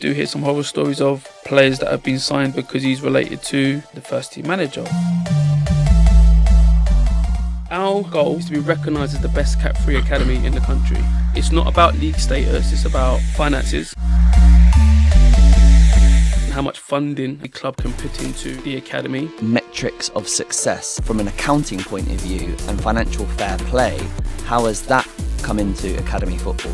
do hear some horror stories of players that have been signed because he's related to the first team manager. Our goal is to be recognised as the best Cat 3 academy in the country. It's not about league status, it's about finances. And how much funding the club can put into the academy. Metrics of success from an accounting point of view and financial fair play, how has that come into academy football?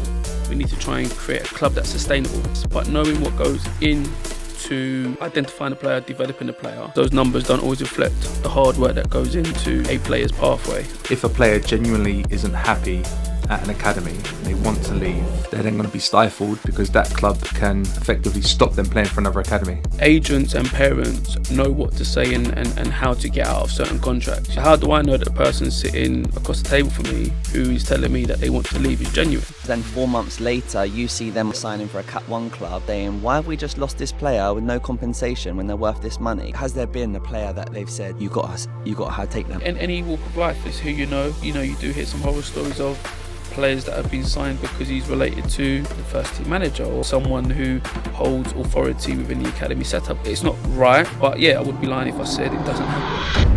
We need to try and create a club that's sustainable, but knowing what goes into identifying a player, developing a player, those numbers don't always reflect the hard work that goes into a player's pathway. If a player genuinely isn't happy at an academy, they want to leave, they're then going to be stifled because that club can effectively stop them playing for another academy. Agents and parents know what to say and how to get out of certain contracts. How do I know that the person sitting across the table from me who is telling me that they want to leave is genuine? Then 4 months later, you see them signing for a Cat 1 club saying, why have we just lost this player with no compensation when they're worth this money? Has there been a player that they've said, you got to take them? In any walk of life, it's who you know. You do hear some horror stories of players that have been signed because he's related to the first team manager or someone who holds authority within the academy setup. It's not right, but yeah, I would be lying if I said it doesn't happen.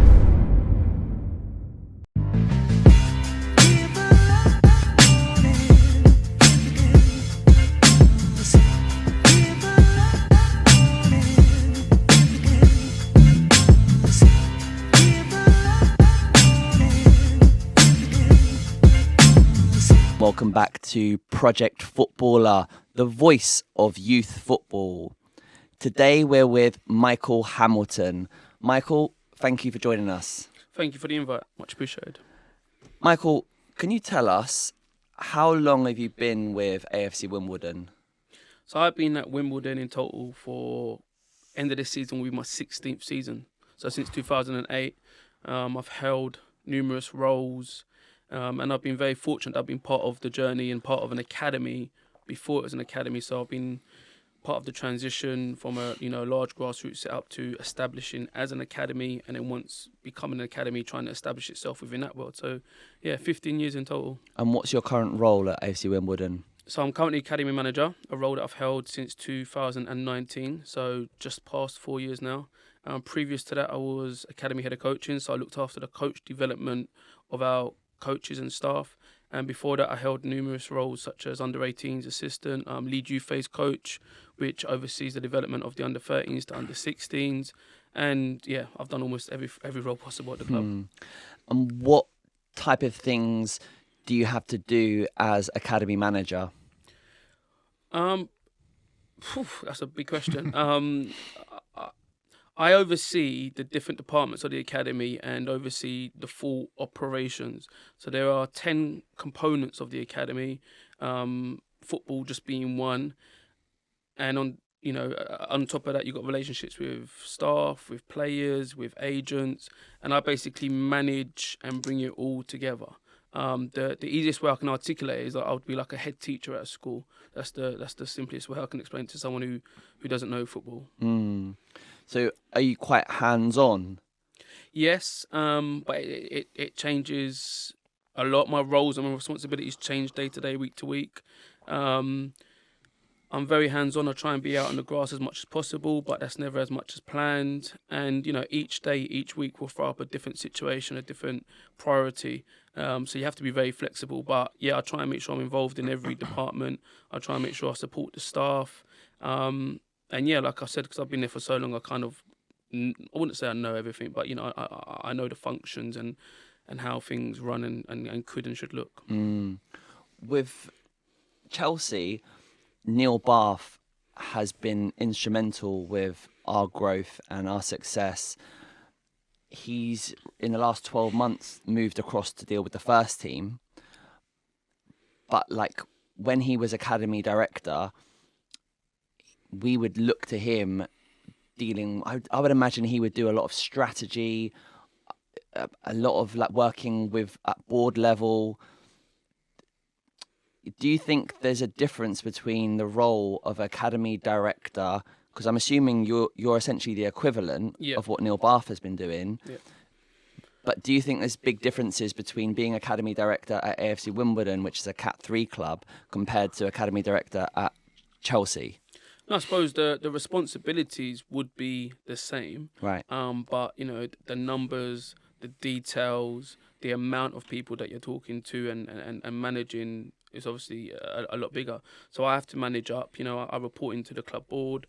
Welcome back to Project Footballer, the voice of youth football. Today we're with Michael Hamilton. Michael, thank you for joining us. Thank you for the invite, much appreciated. Michael, can you tell us, how long have you been with AFC Wimbeldon? So I've been at Wimbledon in total for end of this season will be my 16th season. So since 2008, I've held numerous roles. And I've been very fortunate that I've been part of the journey and part of an academy before it was an academy. So I've been part of the transition from a large grassroots setup to establishing as an academy, and then once becoming an academy, trying to establish itself within that world. So yeah, 15 years in total. And what's your current role at AFC Wimbeldon? So I'm currently academy manager, a role that I've held since 2019, so just past 4 years now. Previous to that, I was academy head of coaching, so I looked after the coach development of our coaches and staff, and before that I held numerous roles such as under-18s assistant, lead youth phase coach, which oversees the development of the under-13s to under-16s, and yeah, I've done almost every role possible at the club. And what type of things do you have to do as academy manager? That's a big question. I oversee the different departments of the academy and oversee the full operations. So there are 10 components of the academy, football just being one. And on top of that, you've got relationships with staff, with players, with agents, and I basically manage and bring it all together. The easiest way I can articulate it is that I would be like a head teacher at a school. That's the simplest way I can explain it to someone who doesn't know football. So are you quite hands-on? Yes, but it changes a lot. My roles and my responsibilities change day to day, week to week. I'm very hands-on. I try and be out on the grass as much as possible, but that's never as much as planned. And, each day, each week will throw up a different situation, a different priority. So you have to be very flexible. But, yeah, I try and make sure I'm involved in every department. I try and make sure I support the staff. And, yeah, like I said, because I've been there for so long, I wouldn't say I know everything, but, I know the functions and how things run and could and should look. With Chelsea, Neil Bath has been instrumental with our growth and our success. He's, in the last 12 months, moved across to deal with the first team. But, when he was academy director, we would look to him dealing... I would imagine he would do a lot of strategy, a lot of working with at board level. Do you think there's a difference between the role of academy director, because I'm assuming you're essentially the equivalent of what Neil Bath has been doing, but do you think there's big differences between being academy director at AFC Wimbeldon, which is a Cat 3 club, compared to academy director at Chelsea? I suppose the responsibilities would be the same, Right. but the numbers, the details, the amount of people that you're talking to and managing is obviously a lot bigger. So I have to manage up. I report into the club board.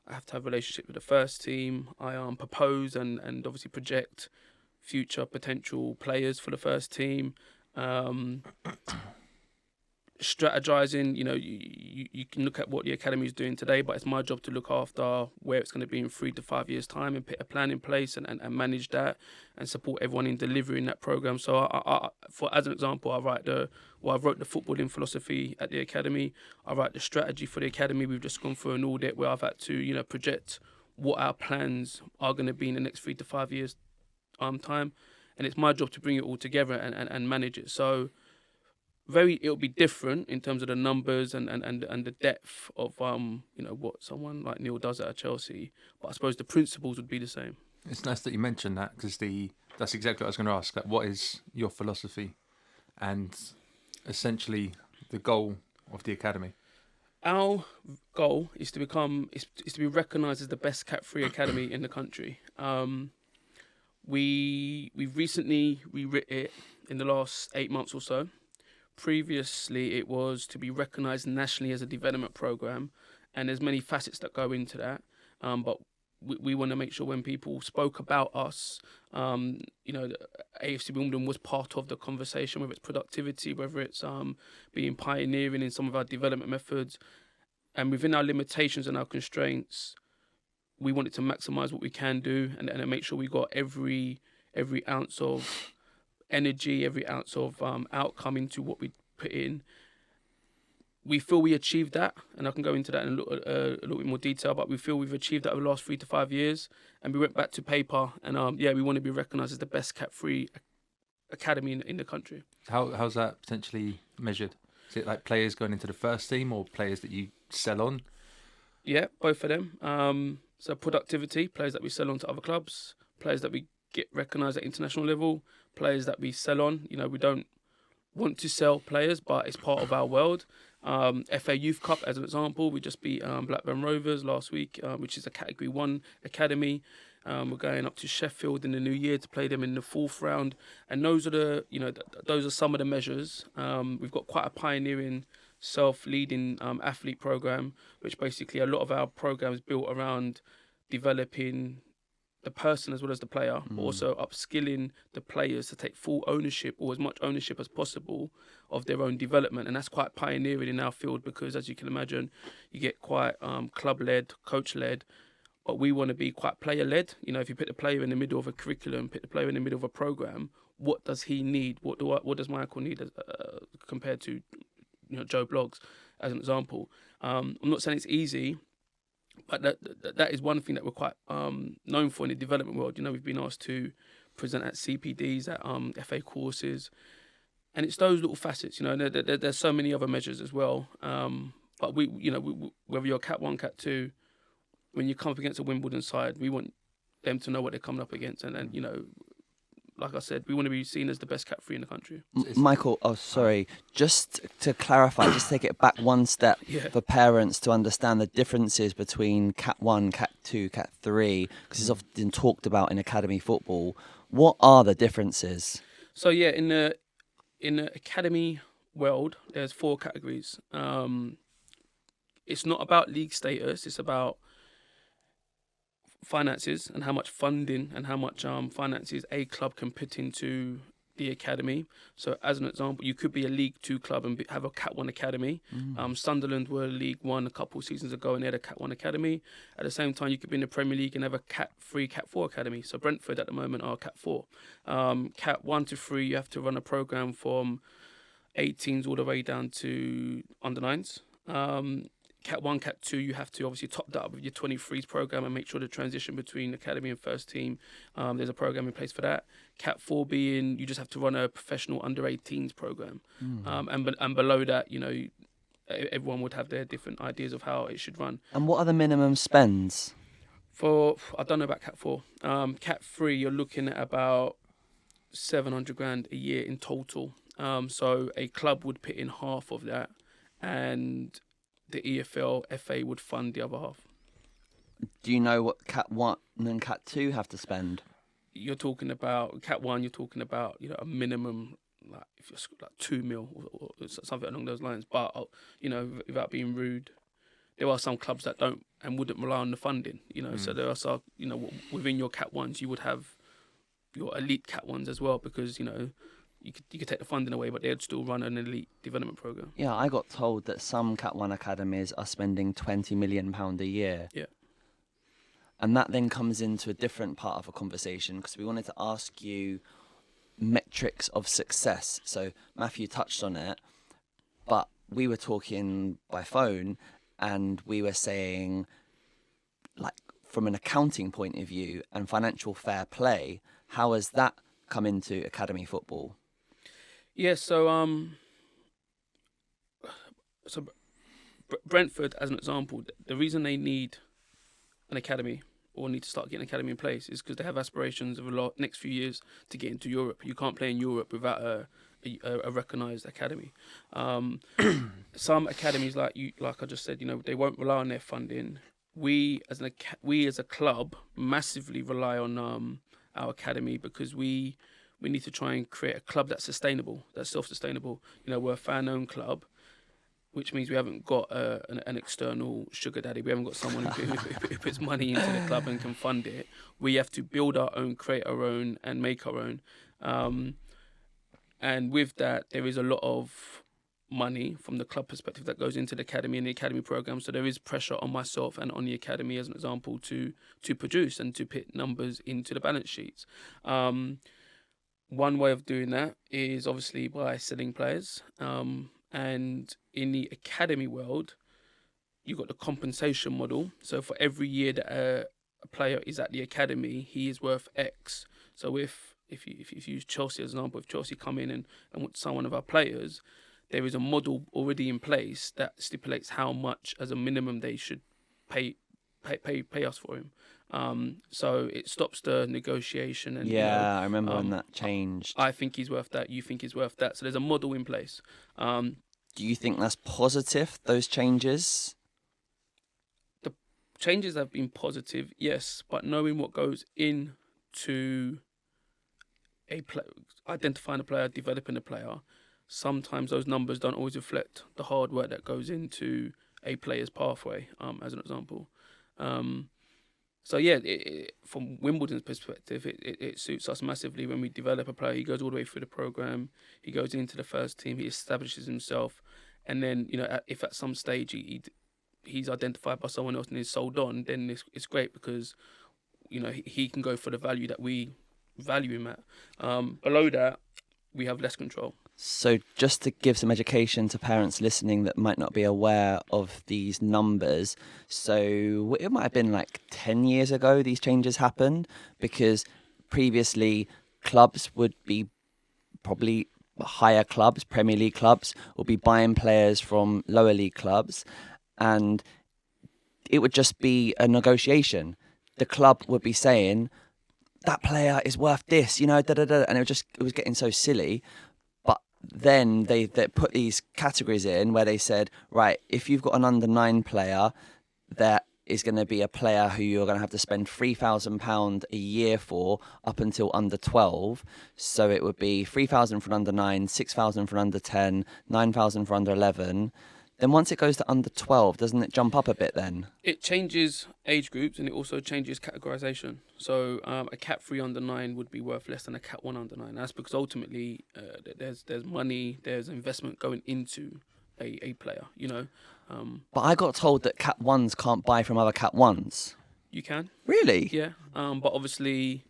I have to have a relationship with the first team. I propose and obviously project future potential players for the first team. Strategizing, you can look at what the academy is doing today, but it's my job to look after where it's going to be in 3 to 5 years' time and put a plan in place and manage that and support everyone in delivering that program. So, as an example, I wrote the footballing philosophy at the academy. I write the strategy for the academy. We've just gone through an audit where I've had to, project what our plans are going to be in the next 3 to 5 years' time, and it's my job to bring it all together and manage it. So. It'll be different in terms of the numbers and the depth of what someone like Neil does at Chelsea, but I suppose the principles would be the same. It's nice that you mentioned that, because that's exactly what I was going to ask. Like, what is your philosophy and essentially the goal of the academy? Our goal is to be recognised as the best cat-free academy in the country. We've recently rewritten it in the last 8 months or so. Previously, it was to be recognised nationally as a development programme, and there's many facets that go into that. But we want to make sure when people spoke about us, AFC Wimbeldon was part of the conversation, whether it's productivity, whether it's being pioneering in some of our development methods. And within our limitations and our constraints, we wanted to maximise what we can do and make sure we got every ounce of energy, every ounce of outcome into what we put in. We feel we achieved that, and I can go into that in a little bit more detail, but we feel we've achieved that over the last 3 to 5 years, and we went back to paper, and we want to be recognised as the best cat-free academy in the country. How's that potentially measured? Is it like players going into the first team or players that you sell on? Yeah, both of them. So productivity, players that we sell on to other clubs, players that we get recognised at international level, players that we sell on. We don't want to sell players, but it's part of our world. FA Youth Cup, as an example, we just beat Blackburn Rovers last week, which is a Category 1 academy. We're going up to Sheffield in the new year to play them in the 4th round. And those are those are some of the measures. We've got quite a pioneering self-leading athlete program, which basically a lot of our programs built around developing the person as well as the player, but also upskilling the players to take full ownership, or as much ownership as possible, of their own development. And that's quite pioneering in our field, because as you can imagine, you get quite club-led, coach-led, but we want to be quite player-led. If you put the player in the middle of a curriculum, put the player in the middle of a program, what does he need? What does Michael need compared to Joe Bloggs, as an example? I'm not saying it's easy, but that is one thing that we're quite known for in the development world. We've been asked to present at CPDs, at FA courses, and it's those little facets. There's so many other measures as well. But we whether you're Cat 1, Cat 2, when you come up against a Wimbledon side, we want them to know what they're coming up against, and then like I said, we want to be seen as the best cat-free in the country. Michael, just to clarify, just take it back one step for parents to understand the differences between Cat 1, Cat 2, Cat 3, because it's often talked about in academy football. What are the differences? So in the academy world, there's 4 categories. It's not about league status, it's about finances and how much funding and how much finances a club can put into the academy. So as an example, you could be a League 2 club and have a Cat 1 academy. Sunderland were League 1 a couple of seasons ago and they had a Cat 1 academy. At the same time, you could be in the Premier League and have a Cat 3, Cat 4 academy. So Brentford at the moment are Cat 4. Cat 1 to 3, you have to run a programme from 18s all the way down to under 9s. Cat 1, Cat 2, you have to obviously top that up with your 23s programme and make sure the transition between academy and first team, there's a programme in place for that. Cat 4 being, you just have to run a professional under 18s programme. And below that, everyone would have their different ideas of how it should run. And what are the minimum spends? I don't know about Cat 4. Cat 3, you're looking at about 700 grand a year in total. So a club would put in half of that, and the EFL, FA would fund the other half. Do you know what Cat 1 and Cat 2 have to spend? You're talking about Cat 1. You're talking about a minimum, like if you're like 2 mil or something along those lines. But without being rude, there are some clubs that don't and wouldn't rely on the funding. So there are some. Within your Cat 1s, you would have your elite Cat 1s as well, because you could take the funding away, but they'd still run an elite development program. Yeah, I got told that some Cat 1 academies are spending £20 million a year. Yeah. And that then comes into a different part of a conversation, because we wanted to ask you metrics of success. So Matthew touched on it, but we were talking by phone and we were saying, like, from an accounting point of view and financial fair play, how has that come into academy football? Yeah, so Brentford, as an example, the reason they need an academy or need to start getting an academy in place is because they have aspirations of next few years to get into Europe. You can't play in Europe without a recognised academy. Some academies, like I just said, they won't rely on their funding. We as a club massively rely on our academy, because we need to try and create a club that's sustainable, that's self-sustainable. We're a fan-owned club, which means we haven't got an external sugar daddy. We haven't got someone who puts money into the club and can fund it. We have to build our own, create our own, and make our own. And with that, there is a lot of money from the club perspective that goes into the academy and the academy program. So there is pressure on myself and on the academy, as an example, to produce and to put numbers into the balance sheets. One way of doing that is obviously by selling players. And in the academy world, you've got the compensation model. So for every year that a player is at the academy, he is worth X. So if you use Chelsea as an example, if Chelsea come in and want to sign one of our players, there is a model already in place that stipulates how much as a minimum they should pay us for him. So it stops the negotiation. And I remember when that changed. I think he's worth that. You think he's worth that. So there's a model in place. Do you think that's positive, those changes? The changes have been positive, yes, but knowing what goes into identifying a player, developing a player, sometimes those numbers don't always reflect the hard work that goes into a player's pathway, as an example. So yeah, from Wimbledon's perspective, it suits us massively when we develop a player. He goes all the way through the program, he goes into the first team, he establishes himself, and then if at some stage he's identified by someone else and is sold on, then it's great, because he can go for the value that we value him at. Below that, we have less control. So just to give some education to parents listening that might not be aware of these numbers, so it might have been like 10 years ago these changes happened, because previously clubs would be probably higher clubs, Premier League clubs, would be buying players from lower league clubs, and it would just be a negotiation. The club would be saying, that player is worth this, and it was getting so silly. Then they put these categories in where they said, right, if you've got an under-9 player, that is going to be a player who you're going to have to spend £3,000 a year for up until under 12. So it would be 3,000 for an under-9, 6,000 for an under-10, 9,000 for under-11. Then once it goes to under 12, doesn't it jump up a bit then? It changes age groups, and it also changes categorisation. So a Cat 3 under-9 would be worth less than a Cat 1 under-9. That's because ultimately there's money, there's investment going into a player, But I got told that Cat 1s can't buy from other Cat 1s. You can. Really? Yeah. But obviously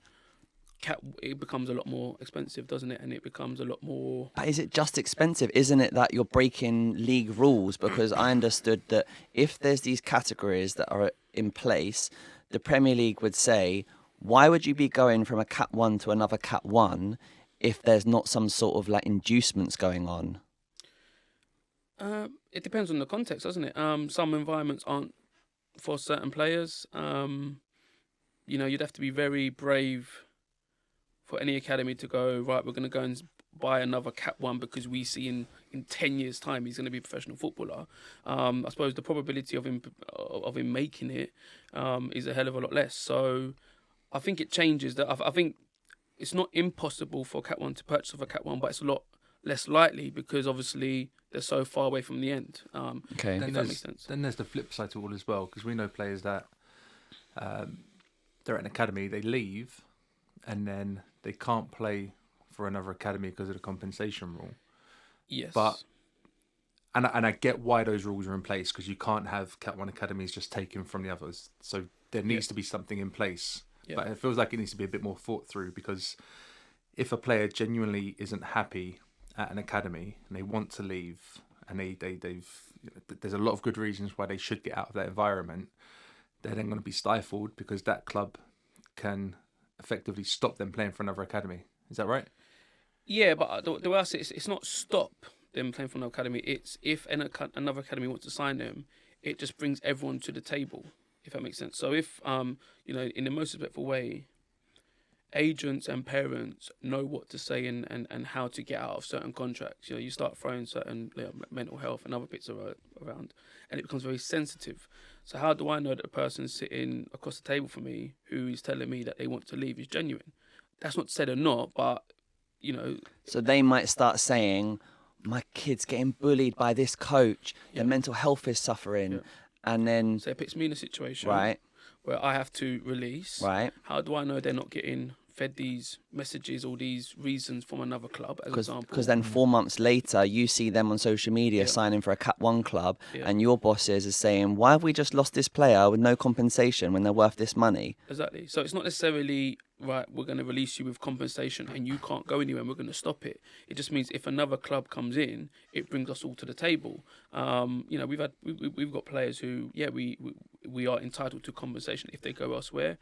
it becomes a lot more expensive, doesn't it? And it becomes a lot more... But is it just expensive? Isn't it that you're breaking league rules? Because I understood that if there's these categories that are in place, the Premier League would say, why would you be going from a Cat 1 to another Cat 1 if there's not some sort of like inducements going on? It depends on the context, doesn't it? Some environments aren't for certain players. You'd have to be very brave for any academy to go, right, we're going to go and buy another Cat 1 because we see in 10 years' time he's going to be a professional footballer. I suppose the probability of him making it is a hell of a lot less. So I think it changes that. I think it's not impossible for Cat 1 to purchase a Cat 1, but it's a lot less likely because obviously they're so far away from the end. Okay. If that makes sense. Then there's the flip side to it all as well, because we know players that they're at an academy, they leave, and then they can't play for another academy because of the compensation rule. Yes. But and I get why those rules are in place, because you can't have Cat 1 academies just taken from the others. So there needs to be something in place. Yeah. But it feels like it needs to be a bit more thought through, because if a player genuinely isn't happy at an academy and they want to leave, and there's a lot of good reasons why they should get out of that environment, they're then going to be stifled because that club can effectively stop them playing for another academy. Is that right? Yeah, but the way I see it, it's not stop them playing for another academy. It's if another academy wants to sign them, it just brings everyone to the table, if that makes sense. So if, in the most respectful way, agents and parents know what to say and how to get out of certain contracts. You start throwing certain mental health and other bits around, and it becomes very sensitive. So how do I know that the person sitting across the table from me who is telling me that they want to leave is genuine? That's not to say they're not, but, So they might start saying, my kid's getting bullied by this coach, their mental health is suffering, and then... So it puts me in a situation Right. where I have to release. Right. How do I know they're not getting fed these messages or these reasons from another club, as an example? Because then 4 months later, you see them on social media signing for a Cat 1 club, and your bosses are saying, why have we just lost this player with no compensation when they're worth this money? Exactly. So it's not necessarily, right, we're going to release you with compensation and you can't go anywhere and we're going to stop it. It just means if another club comes in, it brings us all to the table. We've got players who, we are entitled to compensation if they go elsewhere.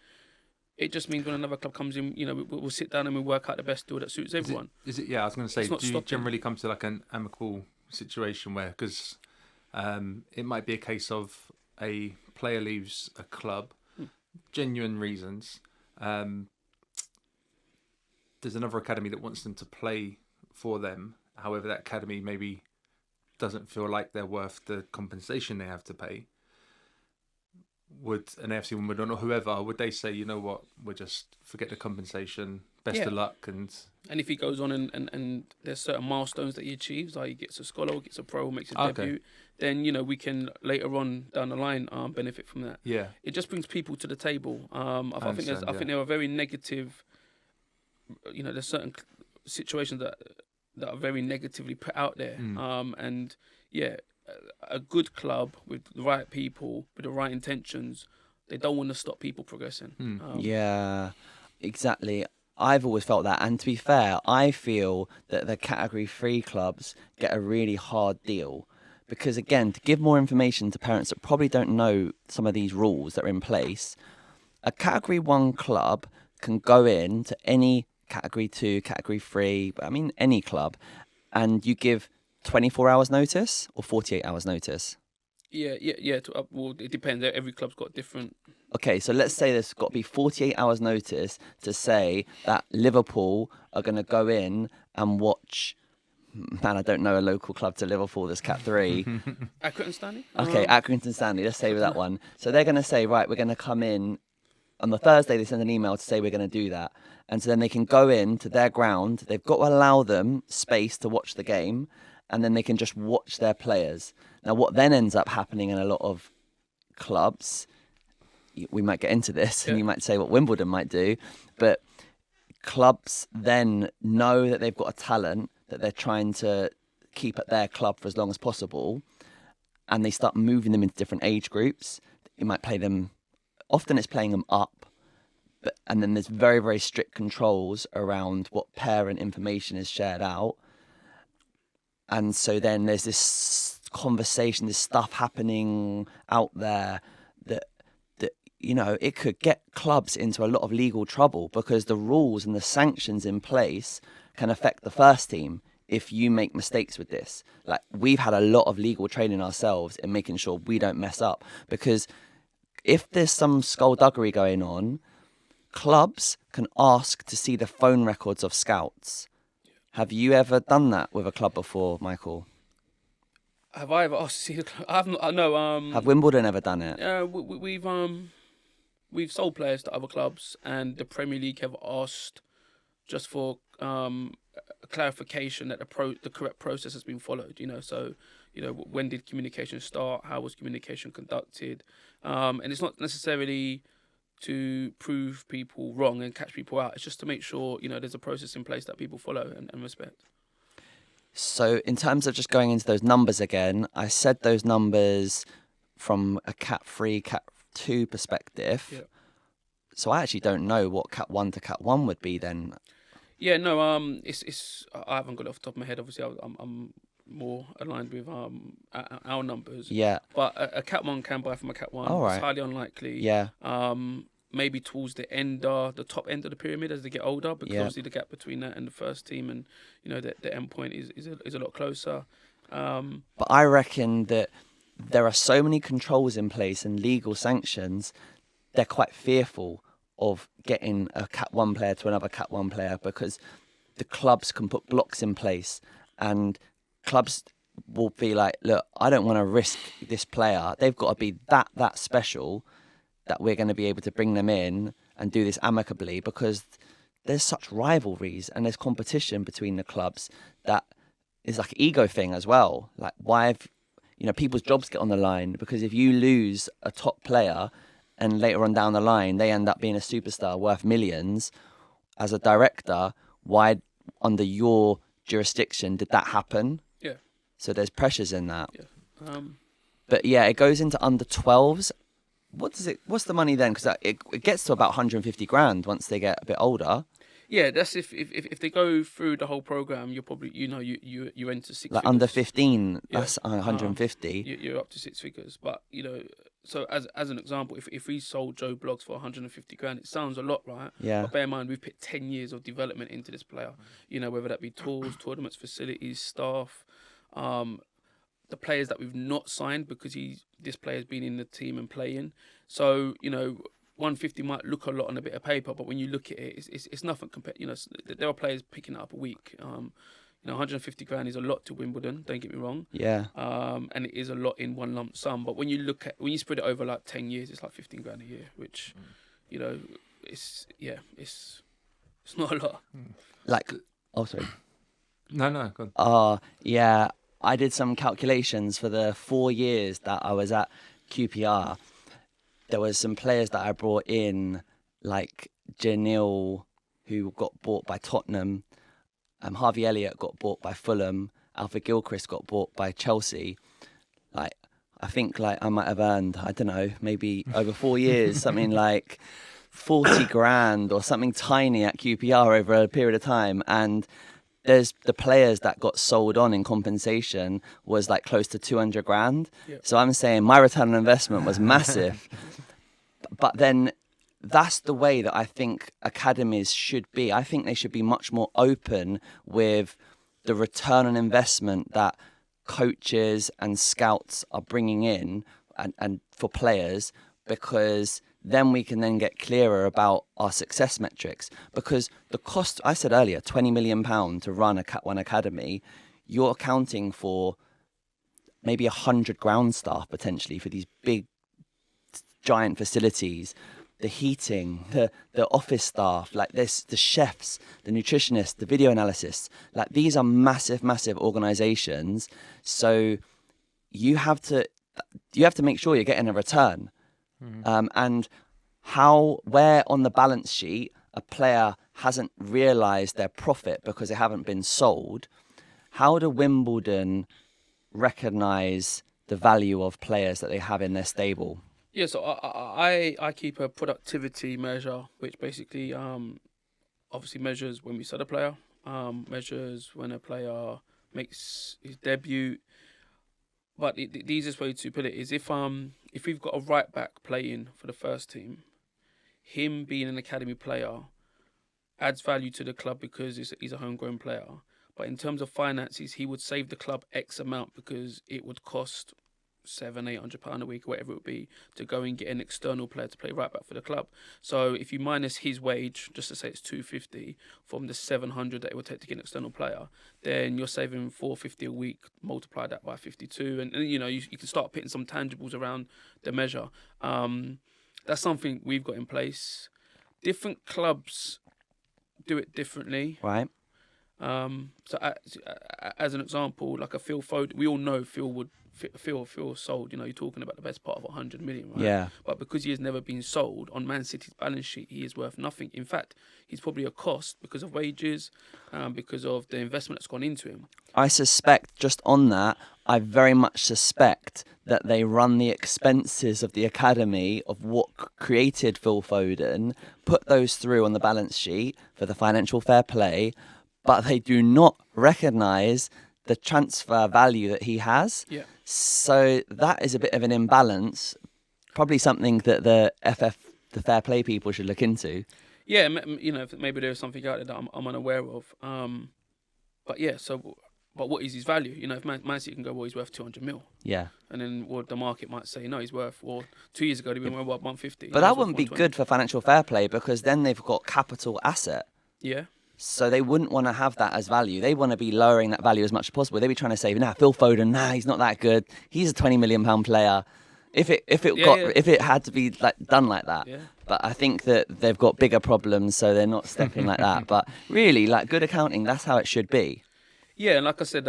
It just means when another club comes in, we'll sit down and we'll work out the best deal that suits everyone. Is it? Yeah, I was going to say, do you stopping. generally come to like an amicable situation where, because it might be a case of a player leaves a club, genuine reasons. There's another academy that wants them to play for them. However, that academy maybe doesn't feel like they're worth the compensation they have to pay. Would an AFC Wimbeldon or whoever, would they say, you know what, we'll just forget the compensation, best of luck? And if he goes on and there's certain milestones that he achieves, like he gets a scholar, gets a pro, makes a debut, then, we can later on down the line benefit from that. Yeah. It just brings people to the table. I think there are very negative, there's certain situations that are very negatively put out there. A good club with the right people, with the right intentions, they don't want to stop people progressing. Yeah, exactly. I've always felt that. And to be fair, I feel that the Category 3 clubs get a really hard deal. Because, again, to give more information to parents that probably don't know some of these rules that are in place, a Category 1 club can go in to any Category 2, Category 3, any club, and you give 24 hours notice or 48 hours notice? Yeah. Well, it depends. Every club's got different. Okay, so let's say there's got to be 48 hours notice to say that Liverpool are going to go in and watch. Man, I don't know a local club to Liverpool that's Cat 3. Accrington Stanley? Okay, Accrington Stanley. Let's say with that one. So they're going to say, right, we're going to come in. On the Thursday, they send an email to say we're going to do that. And so then they can go in to their ground. They've got to allow them space to watch the game. And then they can just watch their players. Now, what then ends up happening in a lot of clubs, we might get into this, and you might say what Wimbledon might do, but clubs then know that they've got a talent that they're trying to keep at their club for as long as possible, and they start moving them into different age groups. You might play them, often it's playing them up, and then there's very, very strict controls around what parent information is shared out. And so then there's this conversation, this stuff happening out there that it could get clubs into a lot of legal trouble because the rules and the sanctions in place can affect the first team if you make mistakes with this. Like, we've had a lot of legal training ourselves in making sure we don't mess up, because if there's some skullduggery going on, clubs can ask to see the phone records of scouts. Have you ever done that with a club before, Michael? Have I ever? Oh, see, I haven't. I know. Have Wimbledon ever done it? We've sold players to other clubs, and the Premier League have asked just for a clarification that the correct process has been followed. So when did communication start? How was communication conducted? And it's not necessarily to prove people wrong and catch people out. It's just to make sure there's a process in place that people follow and respect. So in terms of just going into those numbers again, I said those numbers from a Cat 3, Cat 2 perspective. Yeah. So I actually don't know what Cat 1 to Cat 1 would be then. Yeah, no, it's I haven't got it off the top of my head. Obviously, I'm more aligned with our numbers. Yeah. But a Cat 1 can buy from a Cat 1. All right. It's highly unlikely. Yeah. Maybe towards the top end of the pyramid as they get older, because obviously the gap between that and the first team and the end point is a lot closer. But I reckon that there are so many controls in place and legal sanctions, they're quite fearful of getting a Cat 1 player to another Cat 1 player, because the clubs can put blocks in place and clubs will be like, look, I don't want to risk this player. They've got to be that special that we're going to be able to bring them in and do this amicably, because there's such rivalries and there's competition between the clubs that is like an ego thing as well. Like, why have, people's jobs get on the line, because if you lose a top player and later on down the line they end up being a superstar worth millions, as a director, why under your jurisdiction did that happen? Yeah. So there's pressures in that. Yeah. But yeah, it goes into under 12s. What's the money then? Because it gets to about 150 grand once they get a bit older. Yeah, that's if they go through the whole program, you're probably you enter six. Like figures. under 15, Yeah. that's 150. You're up to six figures, but so as an example, if we sold Joe Bloggs for 150 grand, it sounds a lot, right? Yeah. But bear in mind, we've put 10 years of development into this player. Whether that be tools, tournaments, facilities, staff, the players that we've not signed because this player's been in the team and playing. So 150 might look a lot on a bit of paper, but when you look at it, it's nothing compared. There are players picking it up a week. 150 grand is a lot to Wimbledon. Don't get me wrong. Yeah. And it is a lot in one lump sum. But when you spread it over like 10 years, it's like 15 grand a year, which, it's not a lot. Like, oh sorry. No, go on. Yeah. I did some calculations for the 4 years that I was at QPR. There was some players that I brought in, like Janil, who got bought by Tottenham. Harvey Elliott got bought by Fulham. Alfred Gilchrist got bought by Chelsea. Like, I think I might have earned, I don't know, maybe over 4 years, something like 40 grand or something tiny at QPR over a period of time. And there's the players that got sold on in compensation was like close to 200 grand. Yep. So I'm saying my return on investment was massive. But then that's the way that I think academies should be. I think they should be much more open with the return on investment that coaches and scouts are bringing in and for players, because then we can then get clearer about our success metrics. Because the cost, I said earlier, £20 million to run a Cat 1 academy, you're accounting for maybe 100 ground staff potentially for these big, giant facilities, the heating, the office staff, like this, the chefs, the nutritionists, the video analysts. Like, these are massive, massive organizations. So you have to make sure you're getting a return. And where on the balance sheet a player hasn't realised their profit because they haven't been sold, how do Wimbledon recognise the value of players that they have in their stable? Yeah, so I keep a productivity measure, which basically obviously measures when we sell a player, measures when a player makes his debut. But the easiest way to put it is if we've got a right back playing for the first team, him being an academy player adds value to the club because he's a homegrown player. But in terms of finances, he would save the club X amount because it would cost £700-800 a week, whatever it would be, to go and get an external player to play right back for the club. So if you minus his wage, just to say it's 250 from the 700 that it would take to get an external player, then you're saving 450 a week. Multiply that by 52, and you know you can start putting some tangibles around the measure. That's something we've got in place. Different clubs do it differently. Right. So as an example, like a Phil Foden, we all know Phil sold. You know, you're talking about the best part of 100 million, right? Yeah. But because he has never been sold on Man City's balance sheet, he is worth nothing. In fact, he's probably a cost because of wages, because of the investment that's gone into him. I suspect, just on that, I very much suspect that they run the expenses of the academy of what created Phil Foden, put those through on the balance sheet for the financial fair play, but they do not recognise the transfer value that he has. Yeah. So that is a bit of an imbalance, probably something that the fair play people should look into. Yeah, you know, maybe there's something out there that I'm unaware of. But yeah, but what is his value? You know, if Man City can go, well, he's worth 200 mil. Yeah. And then the market might say, no, he's worth, or 2 years ago, he'd been worth 150. But that wouldn't be good for financial fair play, because then they've got capital asset. Yeah. So they wouldn't want to have that as value. They want to be lowering that value as much as possible. They'd be trying to say, Phil Foden, he's not that good. He's a £20 million player. If it had to be done like that. Yeah. But I think that they've got bigger problems, so they're not stepping like that. But really, good accounting, that's how it should be. Yeah, and like I said,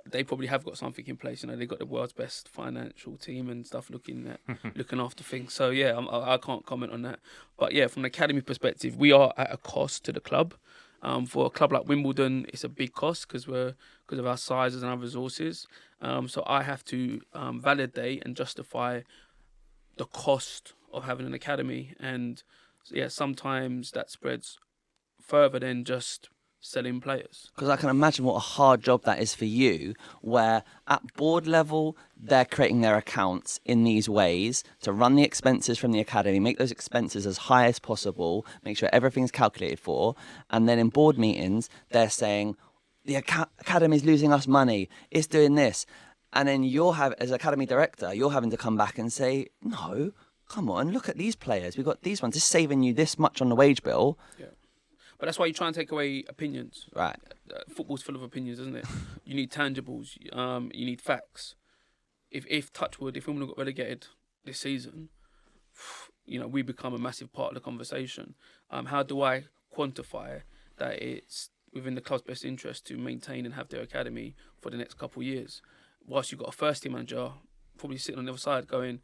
they probably have got something in place. You know, they've got the world's best financial team and stuff looking after things. So yeah, I can't comment on that. But yeah, from an academy perspective, we are at a cost to the club. For a club like Wimbledon, it's a big cost because of our sizes and our resources. So I have to validate and justify the cost of having an academy, and yeah, sometimes that spreads further than just selling players. Because I can imagine what a hard job that is for you, where at board level, they're creating their accounts in these ways to run the expenses from the academy, make those expenses as high as possible, make sure everything's calculated for. And then in board meetings, they're saying, the academy's losing us money, it's doing this. And then as academy director, you're having to come back and say, no, come on, look at these players. We've got these ones. It's saving you this much on the wage bill. Yeah. But that's why you try and take away opinions. Right. Football's full of opinions, isn't it? You need tangibles. You need facts. If Touchwood, if Wimbledon got relegated this season, you know, we become a massive part of the conversation. How do I quantify that it's within the club's best interest to maintain and have their academy for the next couple of years? Whilst you've got a first-team manager probably sitting on the other side going,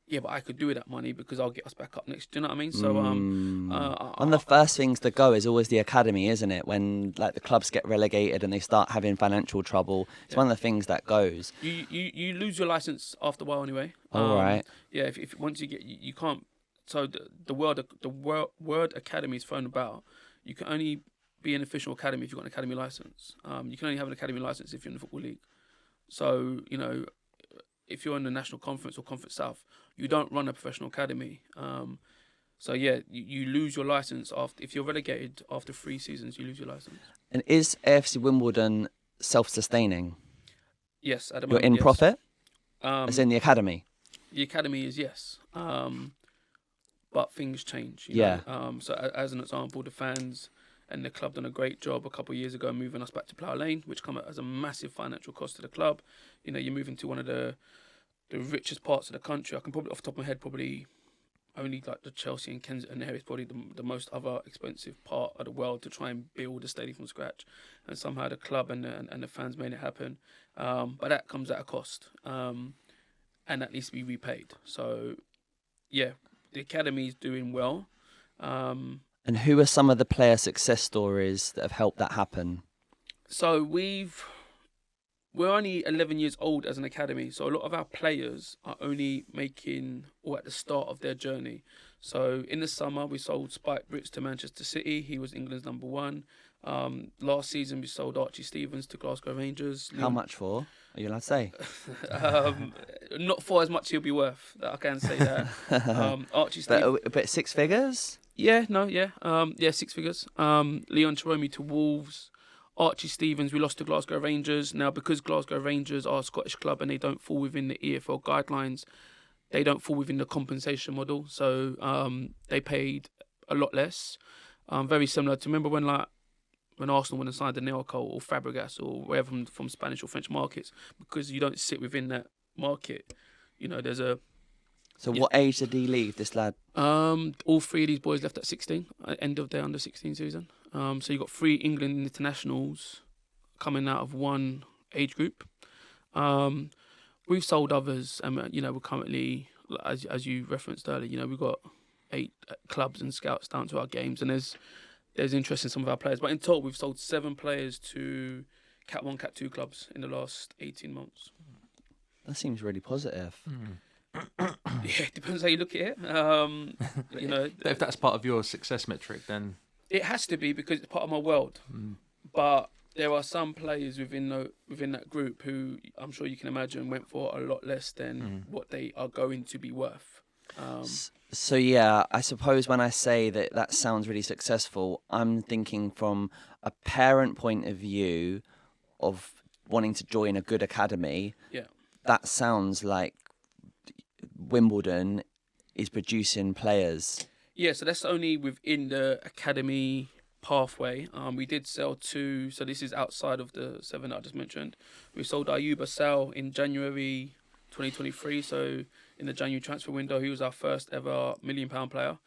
yeah, but I could do with that money because I'll get us back up next. Do you know what I mean? So, one of the first things to go is always the academy, isn't it? When the clubs get relegated and they start having financial trouble, it's one of the things that goes. You lose your license after a while anyway. All right. Yeah, if once you get you can't. So the word academy is thrown about. You can only be an official academy if you've got an academy license. You can only have an academy license if you're in the Football League. So, you know, if you're in the National Conference or Conference South, you don't run a professional academy. So, yeah, you lose your licence if you're relegated after 3 seasons, you lose your licence. And is AFC Wimbledon self-sustaining? Yes, at the You're moment, in yes. profit? As in the academy? The academy is yes. But things change. You Yeah. know? So, as an example, the fans and the club done a great job a couple of years ago moving us back to Plough Lane, which come as a massive financial cost to the club. You know, you're moving to one of the richest parts of the country. I can probably, off the top of my head, probably only like the Chelsea and Kensington area is probably the most other expensive part of the world to try and build a stadium from scratch. And somehow the club and the fans made it happen. But that comes at a cost. And that needs to be repaid. So, yeah, the academy is doing well. And who are some of the player success stories that have helped that happen? So we're only 11 years old as an academy. So a lot of our players are only making or at the start of their journey. So in the summer, we sold Spike Brits to Manchester City. He was England's number 1. Last season, we sold Archie Stevens to Glasgow Rangers. How much for? Are you allowed to say? Not for as much he'll be worth. I can say that. Archie Stevens. But 6 figures? Yeah, 6 figures. Leon Chiromi to Wolves. Archie Stevens, we lost to Glasgow Rangers. Now, because Glasgow Rangers are a Scottish club and they don't fall within the EFL guidelines, they don't fall within the compensation model. So they paid a lot less. Very similar to, remember when Arsenal went and signed Anelka or Fabregas or wherever from Spanish or French markets, because you don't sit within that market. There's a... So what age did he leave, this lad? All three of these boys left at 16, at end of their under-16 season. So you've got 3 England internationals coming out of one age group. We've sold others, and we're currently, as you referenced earlier, we've got 8 clubs and scouts down to our games, and there's interest in some of our players. But in total, we've sold 7 players to Cat 1, Cat 2 clubs in the last 18 months. That seems really positive. Yeah, it depends how you look at it. If that's part of your success metric, then it has to be, because it's part of my world. But there are some players within that group who I'm sure you can imagine went for a lot less than what they are going to be worth. So yeah, I suppose when I say that sounds really successful, I'm thinking from a parent point of view of wanting to join a good academy. Yeah. That sounds like Wimbledon is producing players. Yeah, so that's only within the academy pathway. We did sell 2, so this is outside of the 7 that I just mentioned. We sold Ayuba Sal in January 2023, so in the January transfer window. He was our first ever £1 million player.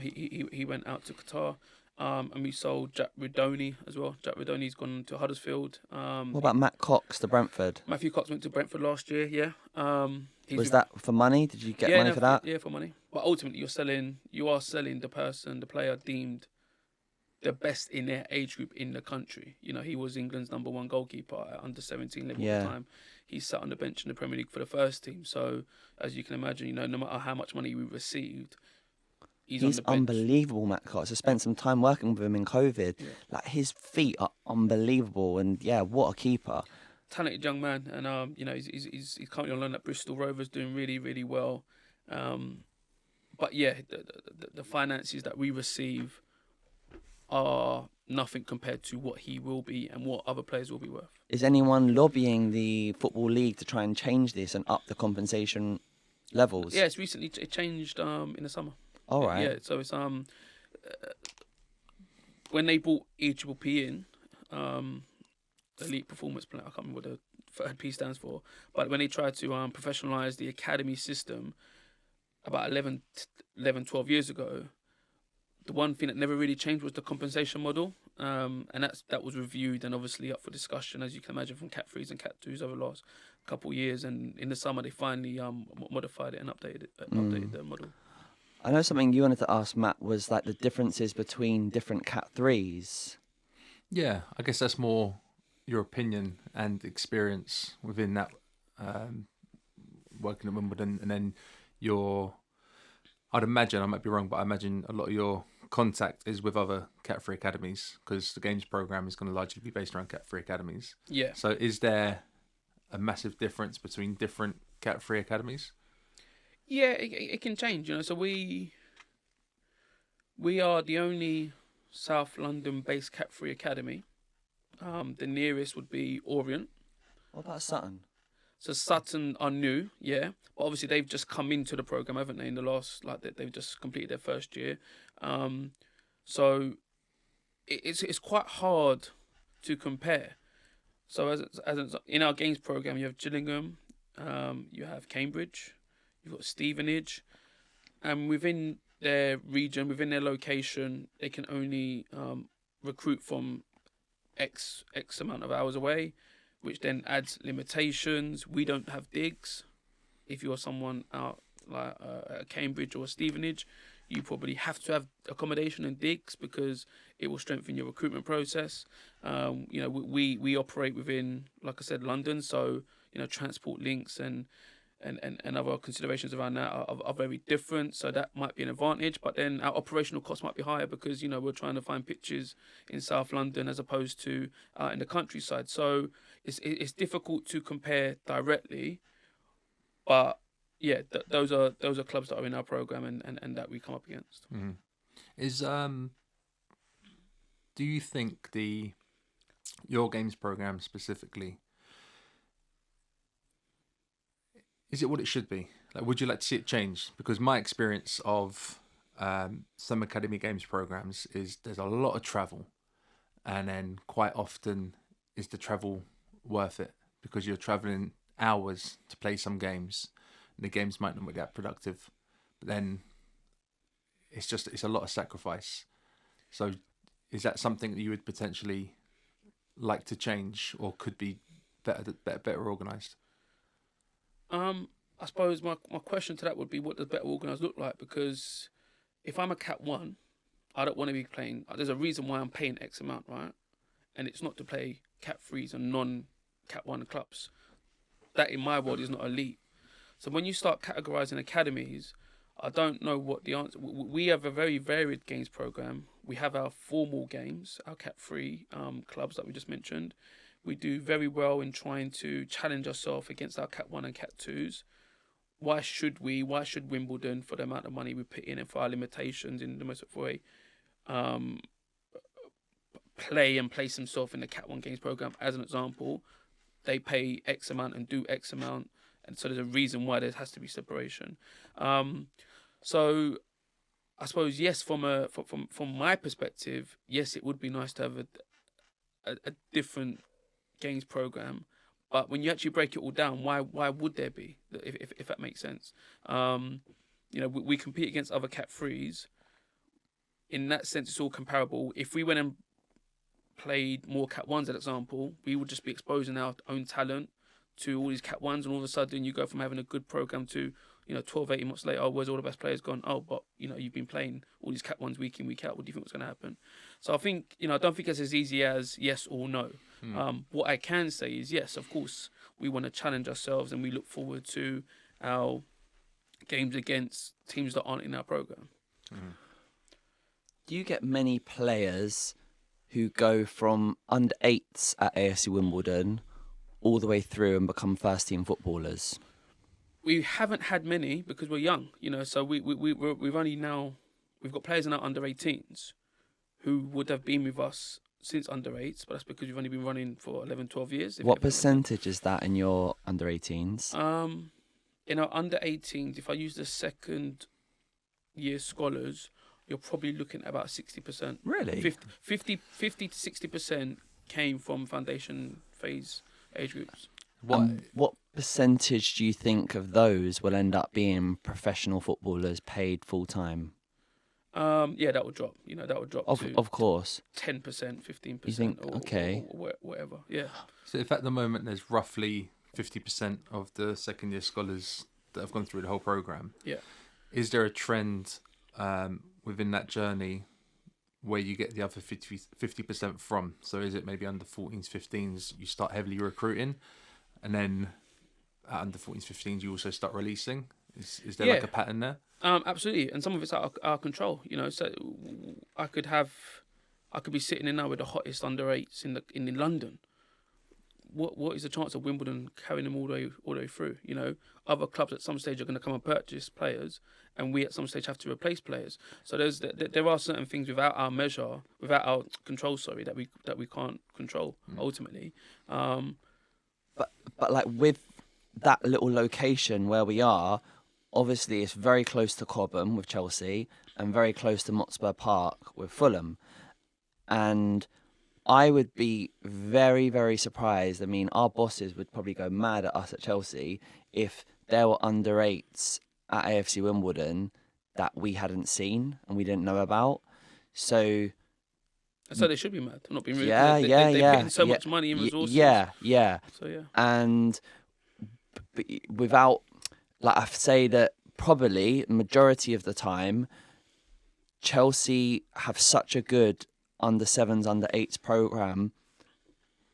He went out to Qatar. And we sold Jack Redoni as well. Jack Redoni's gone to Huddersfield. What about Matt Cox to Brentford? Matthew Cox went to Brentford last year, yeah. Was that for money? Did you get money for that? Yeah, for money. But ultimately, you are selling the player deemed the best in their age group in the country. He was England's number 1 goalkeeper at under 17 level at the time. He sat on the bench in the Premier League for the first team. So, as you can imagine, no matter how much money we received, he's unbelievable, Matt Cox. I spent some time working with him in COVID. Yeah. Like, his feet are unbelievable, and yeah, what a keeper. Talented young man, and he's currently on loan at Bristol Rovers, doing really, really well. But yeah, the finances that we receive are nothing compared to what he will be and what other players will be worth. Is anyone lobbying the Football League to try and change this and up the compensation levels? Yeah, it's recently changed in the summer. All right. Yeah, so it's when they brought EPP in, Elite Performance Plan, I can't remember what the third P stands for, but when they tried to professionalise the academy system about 11, 12 years ago, the one thing that never really changed was the compensation model, and that was reviewed and obviously up for discussion, as you can imagine, from Cat 3s and Cat 2s over the last couple of years, and in the summer they finally modified it and updated the model. I know something you wanted to ask, Matt, was like the differences between different Cat 3s. Yeah, I guess that's more your opinion and experience within that, working at Wimbledon, and then I'd imagine, I might be wrong, but I imagine a lot of your contact is with other Cat 3 academies, because the games programme is going to largely be based around Cat 3 academies. Yeah. So is there a massive difference between different Cat 3 academies? Yeah, it can change, So we are the only South London-based Cat 3 academy. The nearest would be Orient. What about Sutton? So Sutton are new, yeah. But obviously they've just come into the programme, haven't they? In the last, they've just completed their first year. So it's quite hard to compare. So as in our games programme, you have Gillingham, you have Cambridge, you've got Stevenage, and within their region, within their location, they can only recruit from X amount of hours away, which then adds limitations. We don't have digs. If you're someone out like at Cambridge or Stevenage, you probably have to have accommodation and digs because it will strengthen your recruitment process. We operate within, like I said, London, so transport links and other considerations around that are very different, so that might be an advantage. But then our operational costs might be higher because we're trying to find pitches in South London as opposed to in the countryside. So it's difficult to compare directly, but yeah, those are clubs that are in our program and that we come up against. Mm-hmm. Do you think the your games program specifically, is it what it should be? Like, would you like to see it change? Because my experience of some academy games programs is there's a lot of travel, and then quite often is the travel worth it because you're traveling hours to play some games, and the games might not be that productive, but then it's a lot of sacrifice. So, is that something that you would potentially like to change, or could be better organised? I suppose my question to that would be, what does better organised look like? Because if I'm a Cat 1, I don't want to be playing. There's a reason why I'm paying X amount, right? And it's not to play Cat 3s and non-Cat 1 clubs. That, in my world, is not elite. So when you start categorising academies, I don't know what the answer. We have a very varied games program. We have our formal games, our Cat 3 clubs that we just mentioned. We do very well in trying to challenge ourselves against our Cat 1 and Cat 2s. Why should Wimbledon, for the amount of money we put in and for our limitations in the most way, play and place himself in the Cat 1 games program? As an example, they pay X amount and do X amount, and so there's a reason why there has to be separation. So I suppose, yes, from my perspective, yes, it would be nice to have a different games program. But when you actually break it all down, why would there be? If that makes sense. We compete against other Cat 3s. In that sense, it's all comparable. If we went and played more Cat 1s, as an example, we would just be exposing our own talent to all these Cat 1s, and all of a sudden you go from having a good program to, 12, 18 months later, where's all the best players gone? Oh, but, you've been playing all these Cat 1s week in, week out. What do you think was going to happen? So I think, I don't think it's as easy as yes or no. What I can say is, yes, of course, we want to challenge ourselves, and we look forward to our games against teams that aren't in our program. Do you get many players who go from under 8s at AFC Wimbeldon all the way through and become first team footballers? We haven't had many because we're young, so we've got players in our under 18s who would have been with us since under 8s, but that's because we've only been running for 11, 12 years. What percentage is that in your under 18s? In our under 18s, if I use the second year scholars, you're probably looking at about 60%. Really? 50 to 60% came from foundation phase age groups. What percentage do you think of those will end up being professional footballers paid full time? Yeah, that would drop. That would drop to of course 10%, 15%. You think, or whatever. Yeah. So if at the moment there's roughly 50% of the second year scholars that have gone through the whole program, yeah, is there a trend within that journey where you get the other 50% from? So is it maybe under 14s, 15s you start heavily recruiting, and then at under 14s, 15s you also start releasing? Is there like a pattern there? Absolutely, and some of it's out of our control. So I could be sitting in now with the hottest under 8s in London. What is the chance of Wimbledon carrying them all the way through? Other clubs at some stage are going to come and purchase players, and we at some stage have to replace players. So there are certain things without our control, that we can't control ultimately. But like with that little location where we are, obviously it's very close to Cobham with Chelsea and very close to Motspur Park with Fulham, and I would be very, very surprised. I mean, our bosses would probably go mad at us at Chelsea if there were under 8s at AFC Wimbledon that we hadn't seen and we didn't know about. So they should be mad. I'm not being rude. Yeah, They're getting so much money and resources. Yeah. So yeah. And without, like, I say that probably majority of the time, Chelsea have such a good under 7s, under 8s program.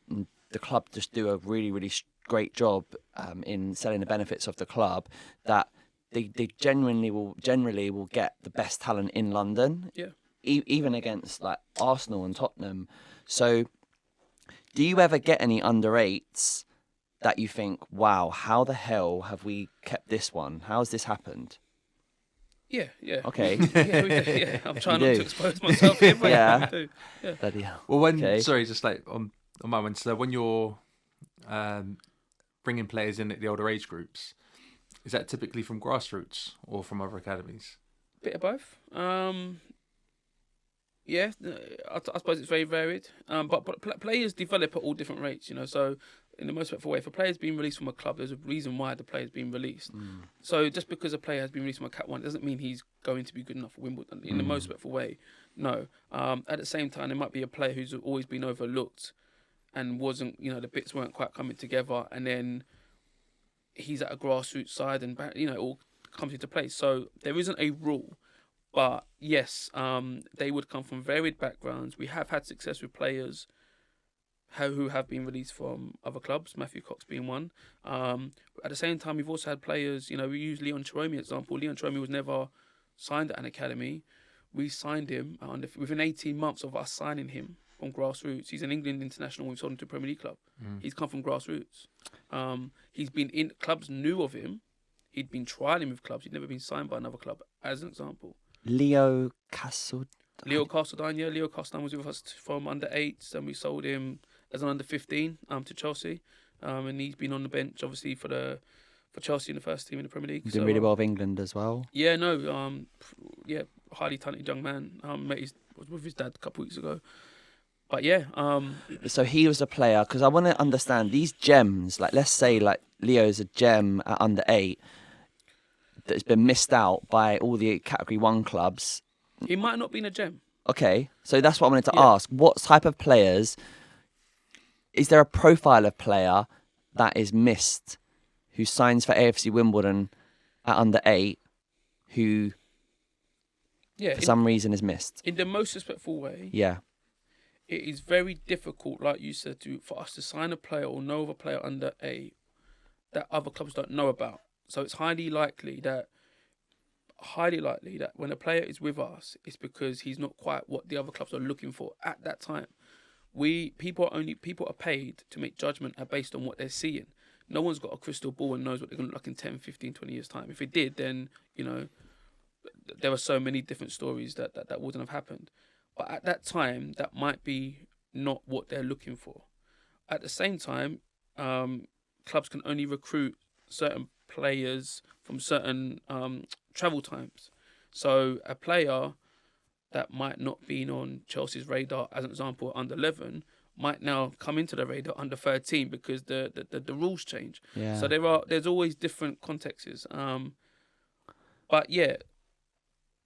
The club just do a really, really great job in selling the benefits of the club, that they generally will get the best talent in London. Yeah. Even against like Arsenal and Tottenham. So, do you ever get any under 8s that you think, wow, how the hell have we kept this one? How's this happened? Yeah. Okay. Yeah. I'm trying not to expose myself here, but Yeah. I do. Yeah. Bloody hell. Well, Okay. sorry, just like on on my one. So when you're bringing players in at the older age groups, is that typically from grassroots or from other academies? Bit of both. Yeah, I suppose it's very varied. But players develop at all different rates, you know. So in the most respectful way, if a player's being released from a club, there's a reason why the player's being released. So just because a player has been released from a Cat 1 doesn't mean he's going to be good enough for Wimbledon. In the most respectful way, no. At the same time, there might be a player who's always been overlooked and wasn't, you know, the bits weren't quite coming together, and then he's at a grassroots side, and you know, it all comes into place. So there isn't a rule. But yes, they would come from varied backgrounds. We have had success with players who have been released from other clubs, Matthew Cox being one. At the same time, we've also had players, you know, we use Leon Chiromi example. Leon Chiromi was never signed at an academy. We signed him within 18 months of us signing him from grassroots. He's an England international. We've sold him to a Premier League club. He's come from grassroots. He's been in clubs knew of him. He'd been trialling with clubs. He'd never been signed by another club, as an example. Leo Castle. Leo Castledine, yeah. Leo Castledine was with us from under 8s. Then we sold him as an under 15 to Chelsea. And he's been on the bench, obviously, for Chelsea in the first team in the Premier League. Doing really well with England as well. Yeah, no. Yeah, highly talented young man. Was with his dad a couple of weeks ago. But yeah. So he was a player, because I want to understand these gems, like let's say like Leo's a gem at under 8 that's been missed out by all the Category 1 clubs. He might not have been a gem. Okay, so that's what I wanted to ask. What type of players, is there a profile of player that is missed who signs for AFC Wimbledon at under 8 who for some reason is missed? In the most respectful way, Yeah. it is very difficult, like you said, for us to sign a player or know of a player under 8 that other clubs don't know about. So it's highly likely that when a player is with us, it's because he's not quite what the other clubs are looking for at that time. People are paid to make judgment based on what they're seeing. No one's got a crystal ball and knows what they're going to look like in 10, 15, 20 years' time. If it did, then, you know, there are so many different stories that wouldn't have happened. But at that time, that might be not what they're looking for. At the same time, clubs can only recruit certain players from certain travel times. So a player that might not been on Chelsea's radar, as an example, under 11, might now come into the radar under 13 because the rules change. Yeah. So there's always different contexts. But yeah,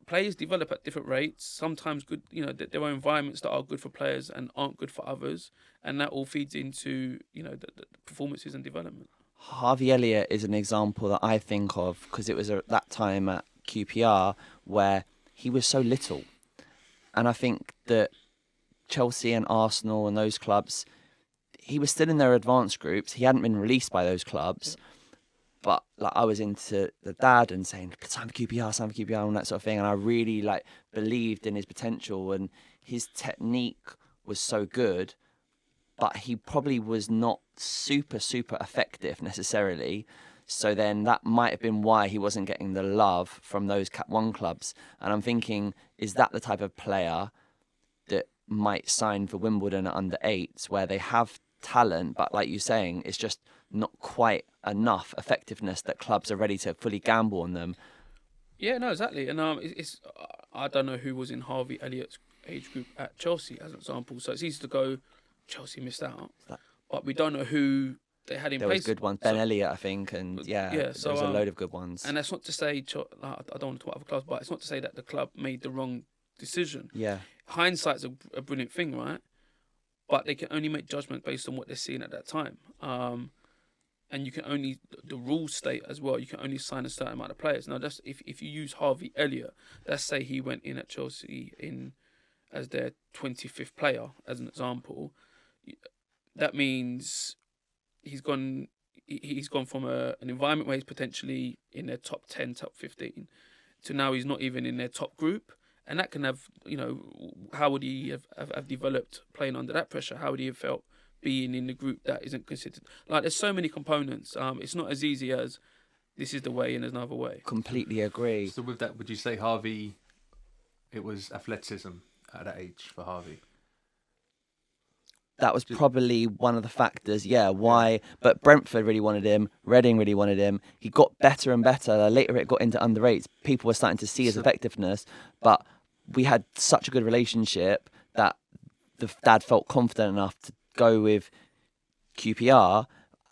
players develop at different rates. Sometimes good, you know, there are environments that are good for players and aren't good for others, and that all feeds into, you know, the performances and development. Harvey Elliott is an example that I think of because it was at that time at QPR where he was so little. And I think that Chelsea and Arsenal and those clubs, he was still in their advanced groups. He hadn't been released by those clubs. But like I was into the dad and saying, sign for QPR, and that sort of thing. And I really believed in his potential, and his technique was so good. But he probably was not super effective necessarily. So then that might have been why he wasn't getting the love from those Cat 1 clubs. And I'm thinking, is that the type of player that might sign for Wimbledon at under 8s where they have talent, but like you're saying, it's just not quite enough effectiveness that clubs are ready to fully gamble on them? Yeah, no, exactly. And it's I don't know who was in Harvey Elliott's age group at Chelsea, as an example. So it's easy to go, Chelsea missed out. But we don't know who they had in there place. Was good ones. Ben Elliott, I think, and so, there was a load of good ones. And that's not to say, I don't want to talk about other clubs, but it's not to say that the club made the wrong decision. Yeah. Hindsight's a brilliant thing, right? But they can only make judgment based on what they're seeing at that time. And you can only, the rules state as well, you can only sign a certain amount of players. Now, that's if you use Harvey Elliott, let's say he went in at Chelsea as their 25th player, as an example, that means he's gone from an environment where he's potentially in their top 10, top 15, to now he's not even in their top group. And that can have, you know, how would he have developed playing under that pressure? How would he have felt being in the group that isn't considered? Like, there's so many components. It's not as easy as this is the way and there's another way. Completely agree. So with that, would you say Harvey, it was athleticism at that age for Harvey? that was probably one of the factors, why. But Brentford really wanted him. Reading really wanted him. He got better and better. Later it got into under eights. People were starting to see his effectiveness. But we had such a good relationship that the dad felt confident enough to go with QPR.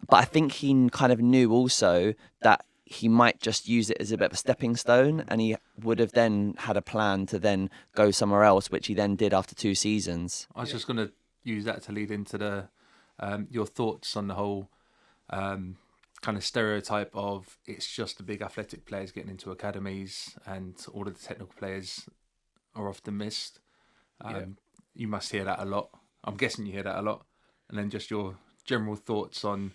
But I think he kind of knew also that he might just use it as a bit of a stepping stone, and he would have then had a plan to then go somewhere else, which he then did after 2 seasons. I was just going to use that to lead into the your thoughts on the whole kind of stereotype of it's just the big athletic players getting into academies and all of the technical players are often missed. You must hear that a lot. I'm guessing you hear that a lot. And then just your general thoughts on,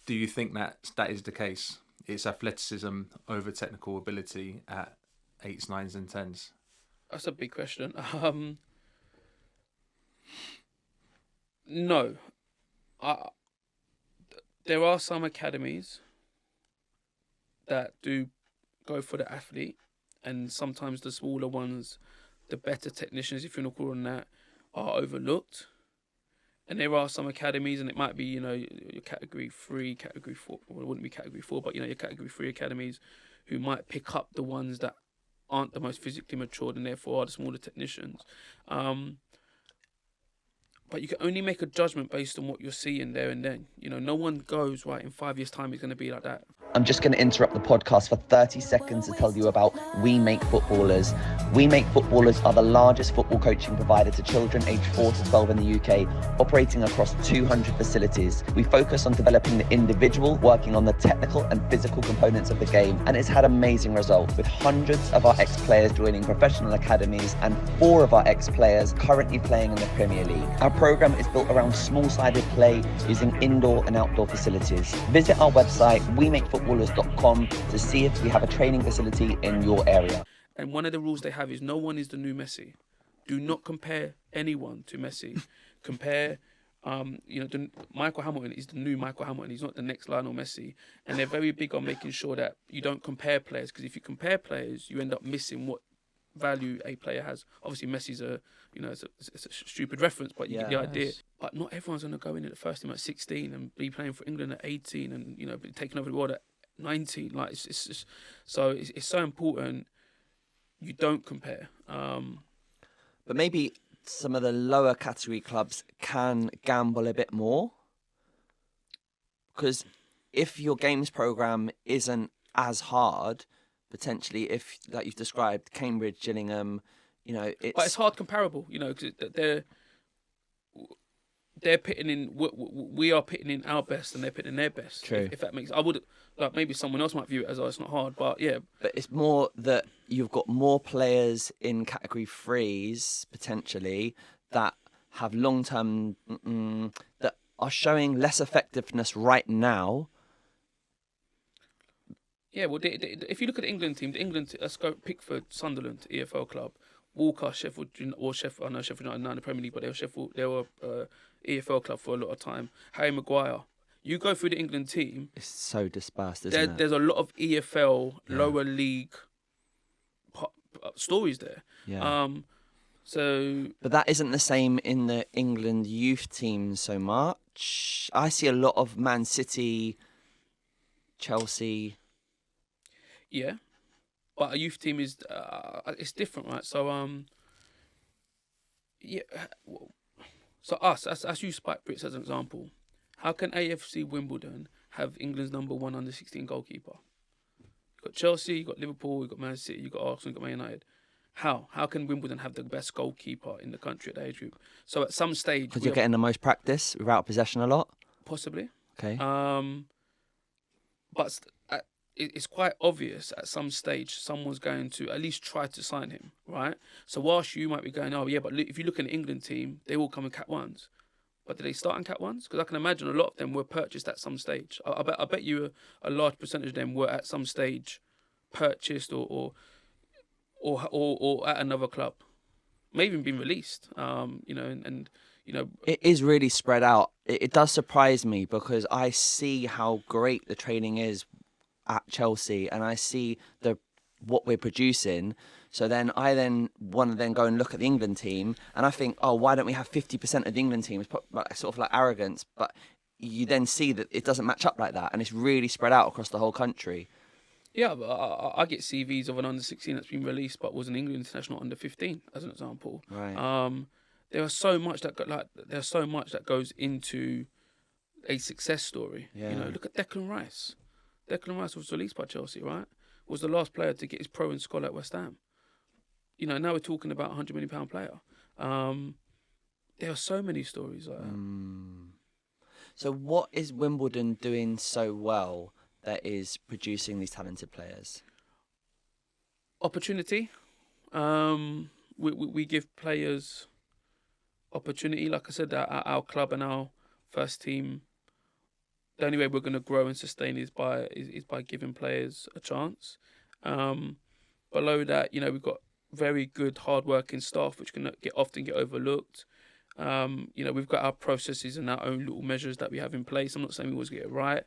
do you think that is the case? It's athleticism over technical ability at 8s, 9s and 10s? That's a big question. No. There are some academies that do go for the athlete, and sometimes the smaller ones, the better technicians, if you want to call them that, are overlooked. And there are some academies, and it might be, your category 3, category 4, well, it wouldn't be category 4, but, your category 3 academies who might pick up the ones that aren't the most physically matured and therefore are the smaller technicians. But you can only make a judgment based on what you're seeing there and then. No one goes, right, in 5 years' time it's going to be like that. I'm just going to interrupt the podcast for 30 seconds to tell you about We Make Footballers. We Make Footballers are the largest football coaching provider to children aged 4 to 12 in the UK, operating across 200 facilities. We focus on developing the individual, working on the technical and physical components of the game, and it's had amazing results, with hundreds of our ex-players joining professional academies and 4 of our ex-players currently playing in the Premier League. Our program is built around small-sided play using indoor and outdoor facilities. Visit our website, wemakefootballers.com, to see if we have a training facility in your area. And one of the rules they have is no one is the new Messi. Do not compare anyone to Messi. Compare, Michael Hamilton is the new Michael Hamilton. He's not the next Lionel Messi. And they're very big on making sure that you don't compare players, because if you compare players, you end up missing what value a player has. Obviously, Messi's it's a stupid reference, but you get the idea. But not everyone's going to go in at the first team at 16 and be playing for England at 18 and be taking over the world at 19. Like it's just, so it's so important you don't compare. But maybe some of the lower category clubs can gamble a bit more, because if your games program isn't as hard, potentially, if, like you've described, Cambridge, Gillingham, but it's hard comparable, because they're pitting in, we are pitting in our best and they're pitting in their best. True. If that makes, I would, like, maybe someone else might view it as, it's not hard, but yeah. But it's more that you've got more players in category 3s, potentially, that have long-term, that are showing less effectiveness right now. Yeah, well, if you look at the England team, let's go Pickford, Sunderland, EFL club, Walker, Sheffield, I know Sheffield United now in the Premier League, but they were EFL club for a lot of time. Harry Maguire. You go through the England team. It's so dispersed, isn't it? There's a lot of EFL, lower league stories there. Yeah. But that isn't the same in the England youth team so much. I see a lot of Man City, Chelsea. Yeah, but a youth team is it's different, right? So So us use Spike Brits as an example. How can AFC Wimbeldon have England's number 1 under 16 goalkeeper? You've got Chelsea, you've got Liverpool, you've got Man City, you've got Arsenal, you've got Man United. How can Wimbledon have the best goalkeeper in the country at the age group? So at some stage, because you're getting the most practice without possession a lot. Possibly. Okay. But it's quite obvious at some stage someone's going to at least try to sign him, right? So whilst you might be going, oh yeah, but if you look at the England team, they all come in Cat 1s. But do they start in Cat 1s? Because I can imagine a lot of them were purchased at some stage. I bet you a large percentage of them were at some stage purchased or at another club, may even been released. It is really spread out. It does surprise me because I see how great the training is at Chelsea, and I see what we're producing. So then I want to then go and look at the England team, and I think, oh, why don't we have 50% of the England team? It's sort of like arrogance, but you then see that it doesn't match up like that, and it's really spread out across the whole country. Yeah, but I get CVs of an under 16 that's been released, but was an England international under 15, as an example. Right. There's so much that goes into a success story. Yeah. Look at Declan Rice. Declan Rice was released by Chelsea, right? Was the last player to get his pro and scholar at West Ham. Now we're talking about a £100 million player. There are so many stories like that. So what is Wimbledon doing so well that is producing these talented players? Opportunity. We give players opportunity. Like I said, our club and our first team, the only way we're going to grow and sustain is by giving players a chance. Below that, we've got very good, hard-working staff, which can often get overlooked. We've got our processes and our own little measures that we have in place. I'm not saying we always get it right,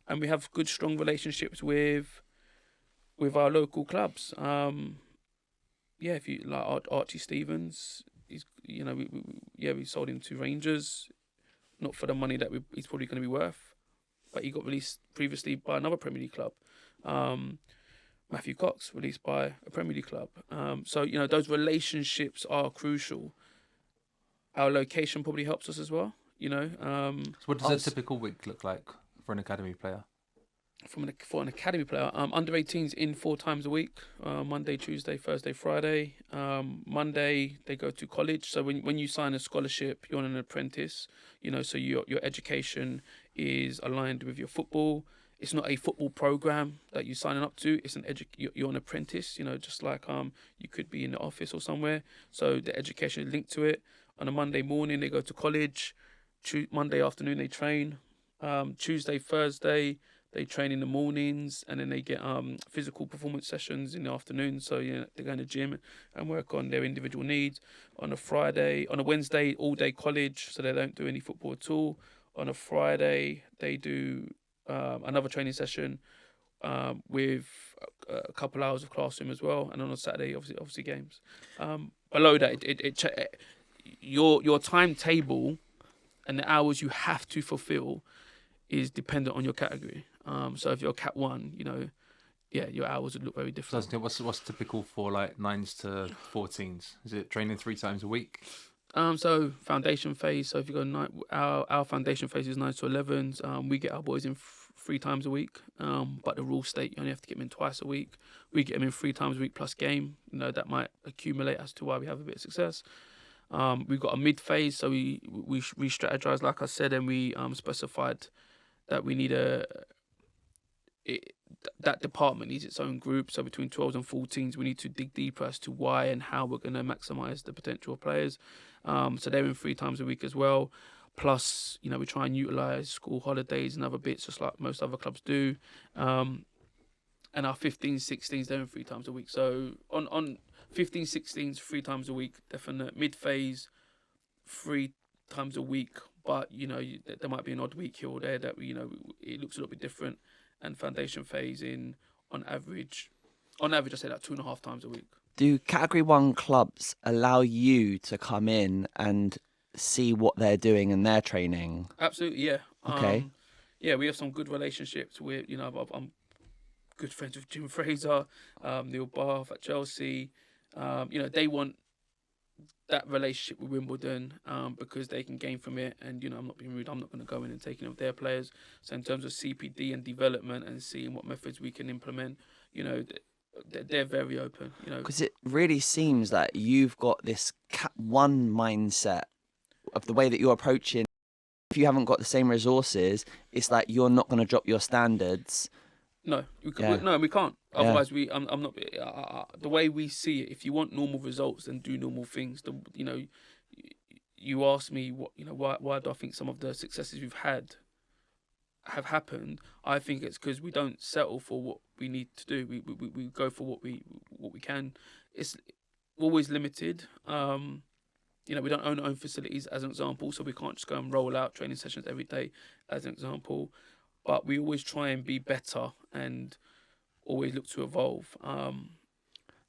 and we have good, strong relationships with our local clubs. If you like Archie Stevens, we sold him to Rangers, not for the money that he's probably going to be worth, but he got released previously by another Premier League club. Matthew Cox released by a Premier League club. So those relationships are crucial. Our location probably helps us as well. So what does a typical week look like for an academy player? For an academy player, under 18s in 4 times a week, Monday, Tuesday, Thursday, Friday. Monday they go to college. So when you sign a scholarship, you're an apprentice. So your education is aligned with your football. It's not a football program that you're signing up to. It's you're an apprentice. Just like you could be in the office or somewhere. So the education is linked to it. On a Monday morning they go to college. Monday afternoon they train. Tuesday, Thursday they train in the mornings, and then they get physical performance sessions in the afternoon. So they go in the gym and work on their individual needs. On a Wednesday, all day college, so they don't do any football at all. On a Friday, they do another training session with a couple hours of classroom as well, and on a Saturday, obviously games. Below that, your timetable and the hours you have to fulfill is dependent on your category. So if you're Cat 1, your hours would look very different. What's typical for like 9s to 14s? Is it training 3 times a week? So foundation phase. So if you go our foundation phase is 9 to 11s. We get our boys in 3 times a week. But the rules state you only have to get them in twice a week. We get them in 3 times a week plus game. That might accumulate as to why we have a bit of success. We've got a mid phase, so we strategize, like I said, and we specified that we need that department needs its own group. So between 12s and 14s, we need to dig deeper as to why and how we're going to maximise the potential of players. So they're in 3 times a week as well. Plus, we try and utilise school holidays and other bits, just like most other clubs do. And our 15s, 16s, they're in 3 times a week. So on 15s, 16s, 3 times a week, definite. Mid-phase, 3 times a week. But, there might be an odd week here or there that, it looks a little bit different. And foundation phase on average, I say that 2.5 times a week. Do Category 1 clubs allow you to come in and see what they're doing in their training? Absolutely, yeah. Okay. We have some good relationships with, I'm good friends with Jim Fraser, Neil Bath at Chelsea. They want that relationship with Wimbledon because they can gain from it, and I'm not being rude, I'm not going to go in and take any of their players. So in terms of CPD and development and seeing what methods we can implement, they're very open. Because it really seems that you've got this Cat 1 mindset of the way that you're approaching. If you haven't got the same resources, it's like you're not going to drop your standards. No, we can't. Otherwise, I'm not. The way we see it, if you want normal results, then do normal things. You asked me why do I think some of the successes we've had have happened? I think it's because we don't settle for what we need to do. We go for what we can. It's always limited. We don't own our own facilities, as an example, so we can't just go and roll out training sessions every day, as an example. But we always try and be better and always look to evolve.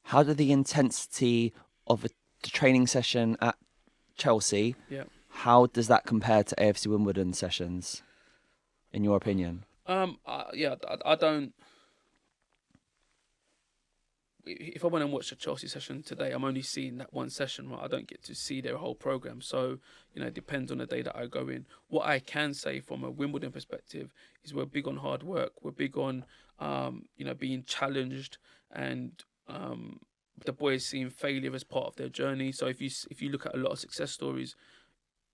how did the intensity of the training session at Chelsea, Yeah. how does that compare to AFC Wimbledon sessions, in your opinion? I don't. If I went and watched a Chelsea session today, I'm only seeing that one session. Right? I don't get to see their whole program. So it depends on the day that I go in. What I can say from a Wimbledon perspective is we're big on hard work. We're big on being challenged, and the boys seeing failure as part of their journey. So if you look at a lot of success stories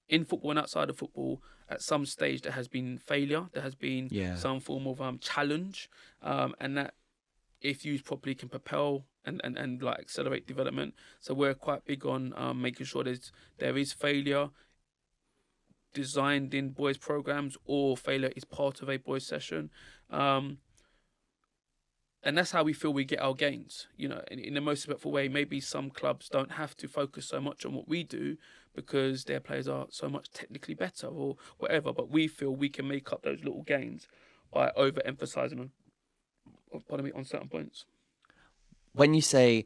in football and outside of football, at some stage there has been failure, there has been some form of challenge, and that, if used properly, can propel and like accelerate development. So we're quite big on making sure there is failure designed in boys programs, or failure is part of a boys session. And that's how we feel we get our gains, in the most respectful way. Maybe some clubs don't have to focus so much on what we do because their players are so much technically better or whatever, but we feel we can make up those little gains by overemphasizing on certain points. When you say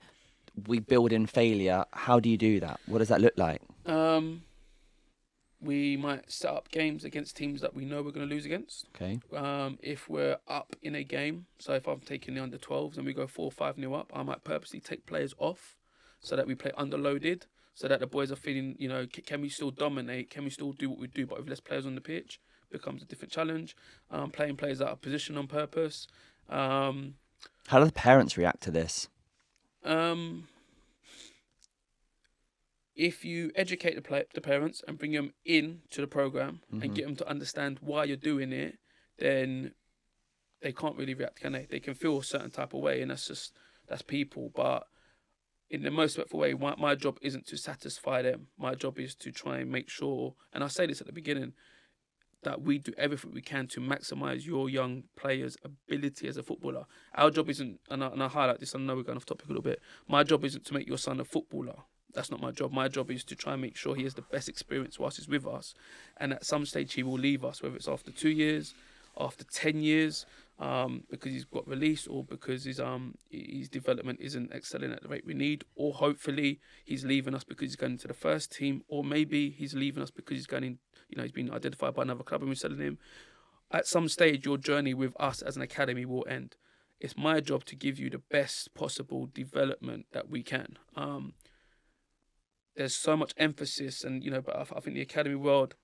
we build in failure, how do you do that? What does that look like? We might set up games against teams that we know we're going to lose against. Okay. If we're up in a game, so if I'm taking the under-12s and we go 4-5-0 up, I might purposely take players off so that we play underloaded, so that the boys are feeling, can we still dominate? Can we still do what we do, but with less players on the pitch? Becomes a different challenge. Playing players out of position on purpose. How do the parents react to this? If you educate the parents and bring them in to the program and get them to understand why you're doing it, then they can't really react, can they? They can feel a certain type of way, and that's people. But in the most respectful way, my job isn't to satisfy them. My job is to try and make sure, and I say this at the beginning, that we do everything we can to maximise your young player's ability as a footballer. Our job isn't, and I highlight this, I know we're going off topic a little bit, my job isn't to make your son a footballer. That's not my job. My job is to try and make sure he has the best experience whilst he's with us. And at some stage he will leave us, whether it's after 2 years, after 10 years, because he's got released, or because his development isn't excelling at the rate we need, or hopefully he's leaving us because he's going into the first team, or maybe he's leaving us because he's going in, he's been identified by another club and we're selling him. At some stage, your journey with us as an academy will end. It's my job to give you the best possible development that we can. There's so much emphasis, and but I think the academy world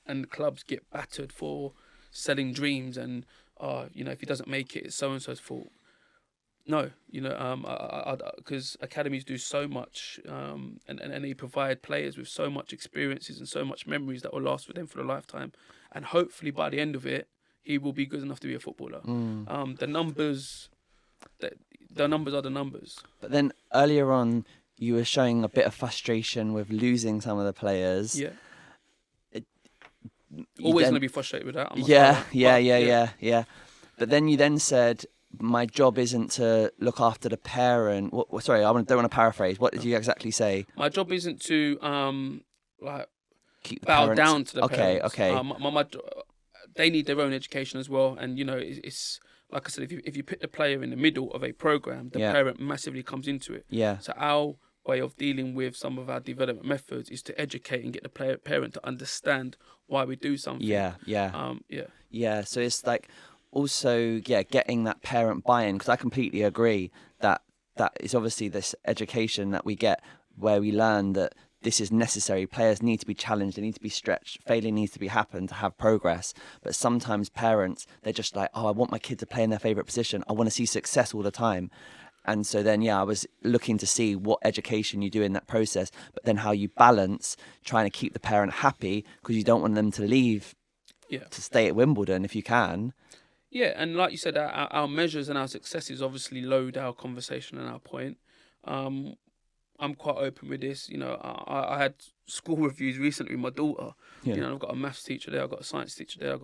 and the clubs get battered for selling dreams, and if he doesn't make it, it's so and so's fault. No, because academies do so much, and they provide players with so much experiences and so much memories that will last with them for a lifetime, and hopefully by the end of it, he will be good enough to be a footballer. The numbers are the numbers. But then earlier on, you were showing a bit of frustration with losing some of the players. Yeah. Always going to be frustrated with that. Yeah. But then you then said, my job isn't to look after the parent. Sorry, I don't want to paraphrase. What did you exactly say? My job isn't to keep the bow parents down to the parents. Okay. They need their own education as well, and it's like I said, if you put the player in the middle of a program, the parent massively comes into it. Yeah. So our way of dealing with some of our development methods is to educate and get the parent to understand why we do something. Yeah. So it's like also getting that parent buy-in, because I completely agree that is obviously this education that we get where we learn that this is necessary. Players need to be challenged, they need to be stretched, failure needs to be happen to have progress. But sometimes parents, they're just like, I want my kid to play in their favourite position, I want to see success all the time. And so then, I was looking to see what education you do in that process, but then how you balance trying to keep the parent happy, because you don't want them to leave to stay at Wimbledon if you can. Yeah, and like you said, our measures and our successes obviously load our conversation and our point. I'm quite open with this. I had school reviews recently with my daughter. Yeah. I've got a maths teacher there, I've got a science teacher there.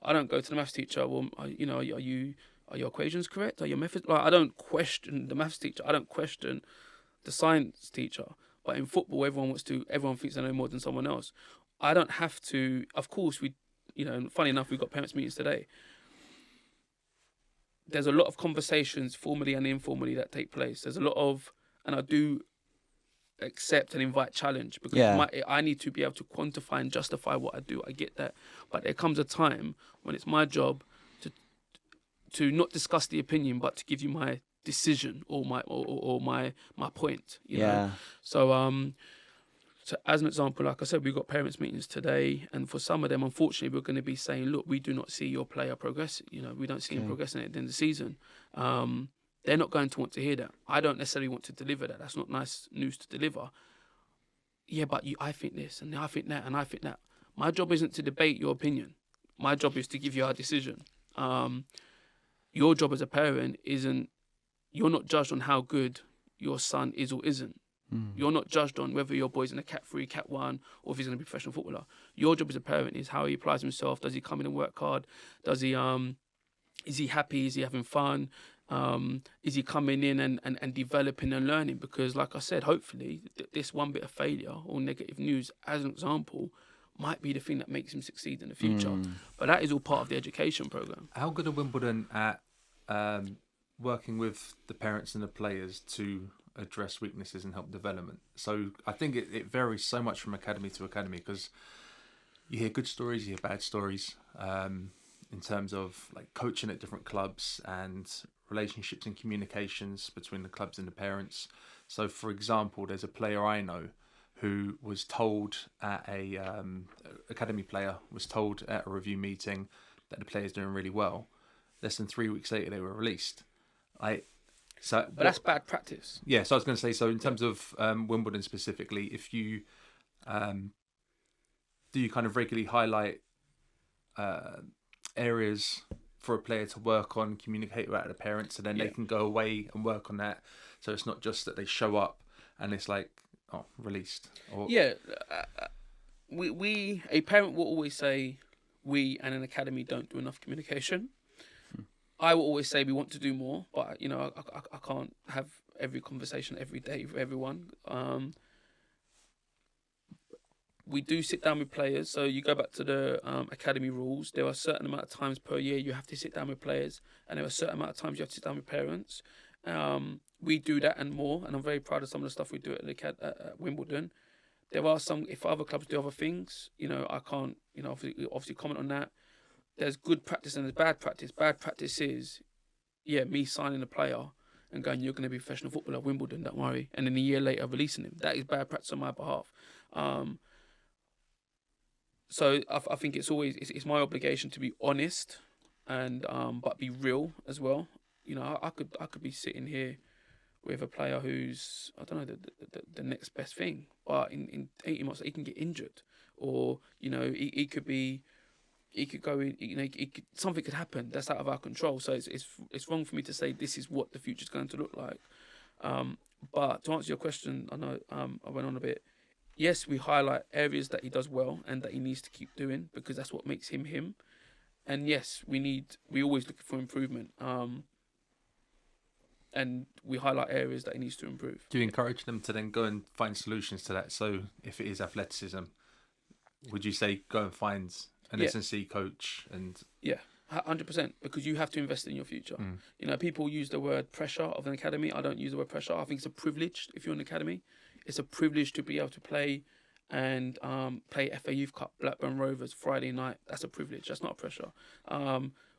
I don't go to the maths teacher. Well, are your equations correct? Are your methods? Like, I don't question the maths teacher. I don't question the science teacher. But in football, everyone thinks they know more than someone else. I don't have to. Of course, funny enough, we've got parents' meetings today. there's a lot of conversations, formally and informally, that take place. There's a lot of, and I do accept and invite challenge, because I need to be able to quantify and justify what I do. I get that, but there comes a time when it's my job to not discuss the opinion, but to give you my decision or my point. You know? So as an example, like I said, we've got parents meetings today, and for some of them, unfortunately, we're going to be saying, look, we do not see your player progress. You know, we don't see him progressing at the end of the season. They're not going to want to hear that. I don't necessarily want to deliver that. That's not nice news to deliver. Yeah, but I think this, and I think that, and I think that. My job isn't to debate your opinion. My job is to give you our decision. Your job as a parent isn't, you're not judged on how good your son is or isn't. You're not judged on whether your boy's in a Cat 3, Cat 1, or if he's going to be a professional footballer. Your job as a parent is how he applies himself. Does he come in and work hard? Does he is he happy? Is he having fun? Is he coming in and developing and learning? Because like I said, hopefully this one bit of failure or negative news, as an example, might be the thing that makes him succeed in the future. But that is all part of the education program. How good are Wimbledon at working with the parents and the players to address weaknesses and help development? So I think it varies so much from academy to academy, because you hear good stories, you hear bad stories, in terms of like coaching at different clubs and relationships and communications between the clubs and the parents. So for example, there's a player I know who was told at a academy player was told at a review meeting that the player's doing really well. Less than 3 weeks later, they were released. But that's bad practice. Yeah, so I was going to say, so in terms of Wimbledon specifically, if you do you kind of regularly highlight areas for a player to work on, communicate with the parents, and then they can go away and work on that, so it's not just that they show up and it's like, oh, released. Or... a parent will always say we and an academy don't do enough communication. I will always say we want to do more, but you know, I can't have every conversation every day with everyone. We do sit down with players. So you go back to the academy rules. There are a certain amount of times per year you have to sit down with players, and there are a certain amount of times you have to sit down with parents. We do that and more, and I'm very proud of some of the stuff we do at Wimbledon. There are some, if other clubs do other things, you know, I can't, you know, obviously comment on that. There's good practice and there's bad practice. Bad practice is, me signing a player and going, you're going to be a professional footballer at Wimbledon, don't worry. And then a year later releasing him. That is bad practice on my behalf. So I think it's always, it's my obligation to be honest and but be real as well. You know, I could be sitting here with a player who's, I don't know, the next best thing. But in 18 months, he can get injured. Or, you know, he could go in, you know, something could happen that's out of our control. So it's wrong for me to say this is what the future's going to look like. But to answer your question, I know I went on a bit. Yes, we highlight areas that he does well and that he needs to keep doing, because that's what makes him him. And yes, we always look for improvement. And we highlight areas that he needs to improve. Do you encourage them to then go and find solutions to that? So if it is athleticism, would you say go and find an S&C coach? And 100%, because you have to invest in your future. You know, people use the word pressure of an academy. I don't use the word pressure. I think it's a privilege if you're in an academy. It's a privilege to be able to play and play FA Youth Cup, Blackburn Rovers, Friday night. That's a privilege. That's not a pressure.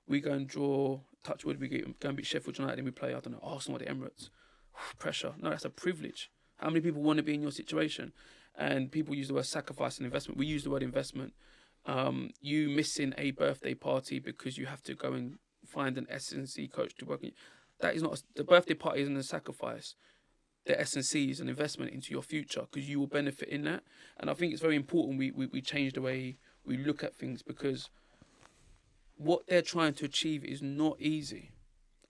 We go and draw, touch wood, we go and beat Sheffield United and we play, I don't know, Arsenal at the Emirates. Pressure. No, that's a privilege. How many people want to be in your situation? And people use the word sacrifice and investment. We use the word investment. You missing a birthday party because you have to go and find an S&C coach to work on you. That is not, the birthday party isn't a sacrifice. The S&C is an investment into your future, because you will benefit in that. And I think it's very important we change the way we look at things, because what they're trying to achieve is not easy.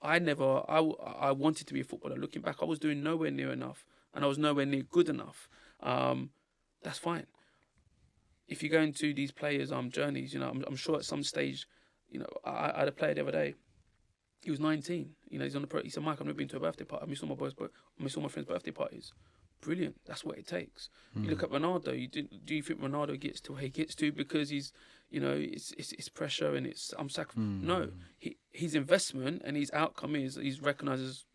I wanted to be a footballer. Looking back, I was doing nowhere near enough, and I was nowhere near good enough. That's fine. If you go into these players' journeys, you know, I'm sure at some stage, you know, I had a player the other day. He was 19. You know, he's on the pro. He said, "Mike, I've never been to a birthday party. I miss all my friends' birthday parties." brilliant. That's what it takes. You look at Ronaldo. Do you think Ronaldo gets to where he gets to because he's, it's pressure and it's No, his investment and his outcome is he's recognised as,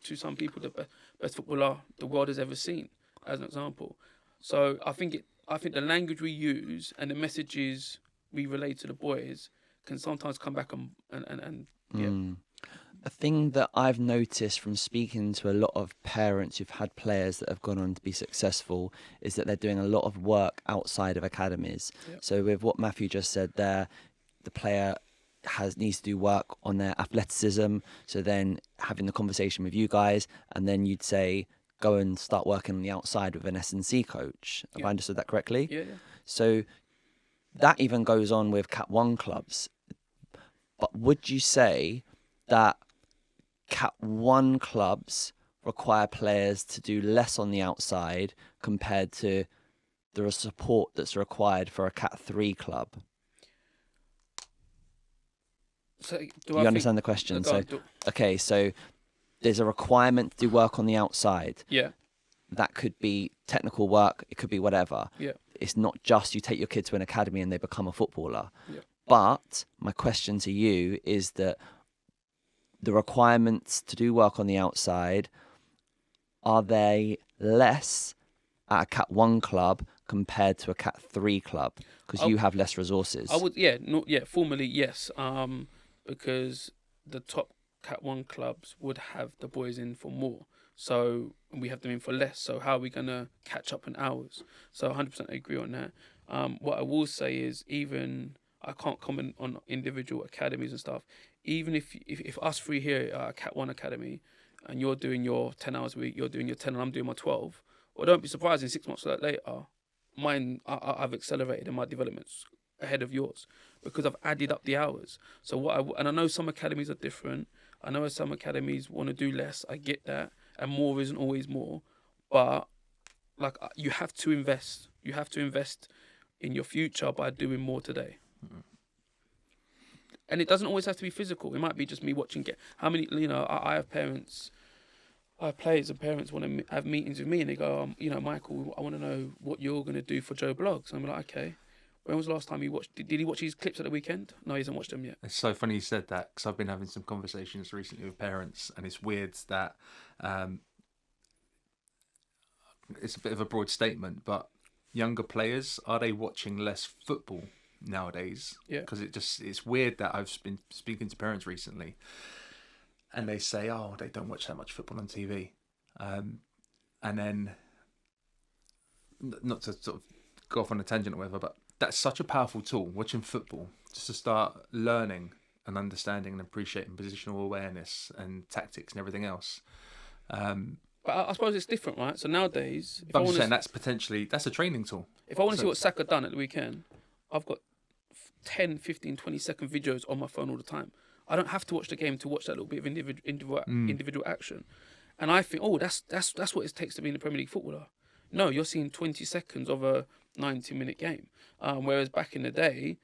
to some people, the best footballer the world has ever seen, as an example. So I think the language we use and the messages we relate to the boys can sometimes come back and A thing that I've noticed from speaking to a lot of parents who've had players that have gone on to be successful is that they're doing a lot of work outside of academies. Yeah. So with what Matthew just said there, the player needs to do work on their athleticism. So then having the conversation with you guys, and then you'd say, go and start working on the outside with an S&C coach. Have I understood that correctly? Yeah. So that even goes on with Cat 1 clubs. But would you say that Cat 1 clubs require players to do less on the outside compared to the support that's required for a Cat 3 club? So, do you understand the question? So there's a requirement to do work on the outside. Yeah. That could be technical work. It could be whatever. Yeah. It's not just you take your kid to an academy and they become a footballer. Yeah. But my question to you is that the requirements to do work on the outside, are they less at a Cat 1 club compared to a Cat 3 club? Because you have less resources. I would, formally, yes. Because the top Cat 1 clubs would have the boys in for more. So we have them in for less. So how are we going to catch up in hours? So 100% I agree on that. What I will say is, even I can't comment on individual academies and stuff. Even if us three here are a Cat 1 academy and you're doing your 10 hours a week, you're doing your 10 and I'm doing my 12, well, don't be surprised in 6 months later, I've accelerated in my developments ahead of yours because I've added up the hours. So and I know some academies are different. I know some academies want to do less. I get that. And more isn't always more. But you have to invest. You have to invest in your future by doing more today. Mm-hmm. And it doesn't always have to be physical. It might be just me watching. How many? I have parents. I have players and parents want to have meetings with me, and they go, Michael, I want to know what you're going to do for Joe Bloggs. I'm like, okay. When was the last time you watched? Did he watch his clips at the weekend? No, he hasn't watched them yet. It's so funny you said that because I've been having some conversations recently with parents, and it's weird that it's a bit of a broad statement, but younger players, are they watching less football nowadays? Yeah. Because it's weird that I've been speaking to parents recently, and they say, oh, they don't watch that much football on TV, and then not to sort of go off on a tangent or whatever, but that's such a powerful tool, watching football, just to start learning and understanding and appreciating positional awareness and tactics and everything else. But I suppose it's different, right? So nowadays, I'm just saying that's a training tool. If I want to see what Saka done at the weekend, I've got 10, 15, 20-second videos on my phone all the time. I don't have to watch the game to watch that little bit of individual action. And I think, that's what it takes to be in the Premier League footballer. No, you're seeing 20 seconds of a 90-minute game. Whereas back in the day,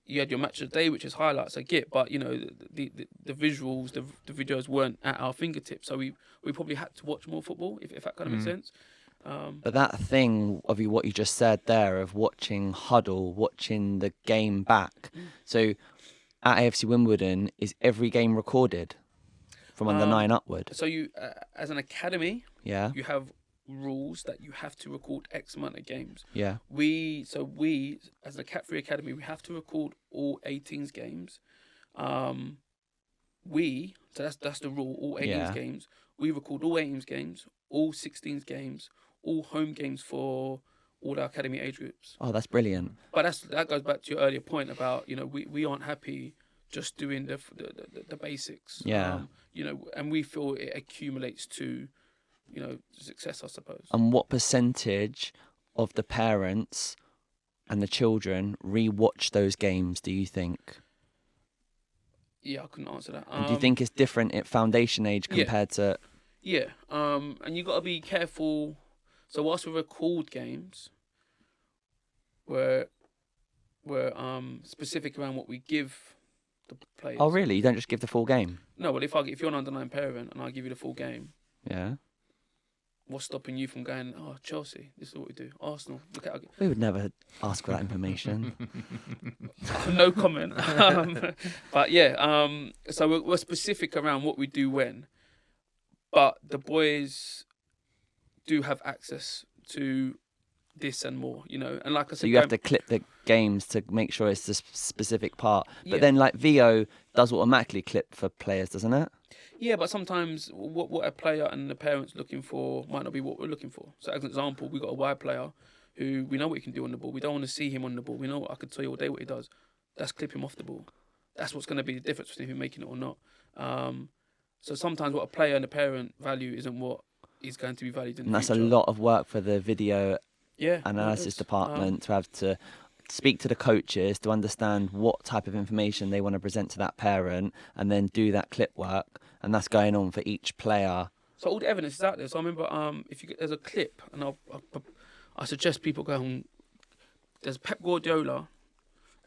you had your match of the day, which is highlights, I get, but the visuals, the videos weren't at our fingertips, so we probably had to watch more football, if that kind of makes sense. But that thing of what you just said there of watching huddle, watching the game back. So at AFC Wimbledon, is every game recorded from under 9 upward? So you, as an academy, yeah, you have rules that you have to record X amount of games. Yeah. We as a Cat 3 academy, we have to record all 18s games. So that's the rule, all 18s games. We record all 18s games, all 16s games, all home games for all our academy age groups. Oh, that's brilliant. But that goes back to your earlier point about, we aren't happy just doing the basics. Yeah. And we feel it accumulates to success, I suppose. And what percentage of the parents and the children re-watch those games, do you think? Yeah, I couldn't answer that. Do you think it's different at foundation age compared to... Yeah, and you got to be careful. So whilst we record games, we're specific around what we give the players. Oh, really? You don't just give the full game? No, well, if you're an under-9 parent and I give you the full game... Yeah. what's stopping you from going, oh, Chelsea, this is what we do. Arsenal, look at We would never ask for that information. no comment. But yeah, so we're specific around what we do when, but the boys do have access to this and more, you know. And like I said, So you have to clip the games to make sure it's this specific part. But Yeah. then, like, VO does automatically clip for players, doesn't it? Yeah, but sometimes what a player and the parents looking for might not be what we're looking for. So as an example, we got a wide player who we know what he can do on the ball. We don't want to see him on the ball. We know, I could tell you all day what he does. That's clip him off the ball. That's what's going to be the difference between him making it or not. So sometimes what a player and a parent value isn't what is going to be valued in And the that's a future. lot of work for the video Yeah, analysis it is. department to have to speak to the coaches to understand what type of information they want to present to that parent and then do that clip work. And that's going on for each player. So all the evidence is out there. So I remember, if you get, there's a clip, and I suggest people go and there's Pep Guardiola,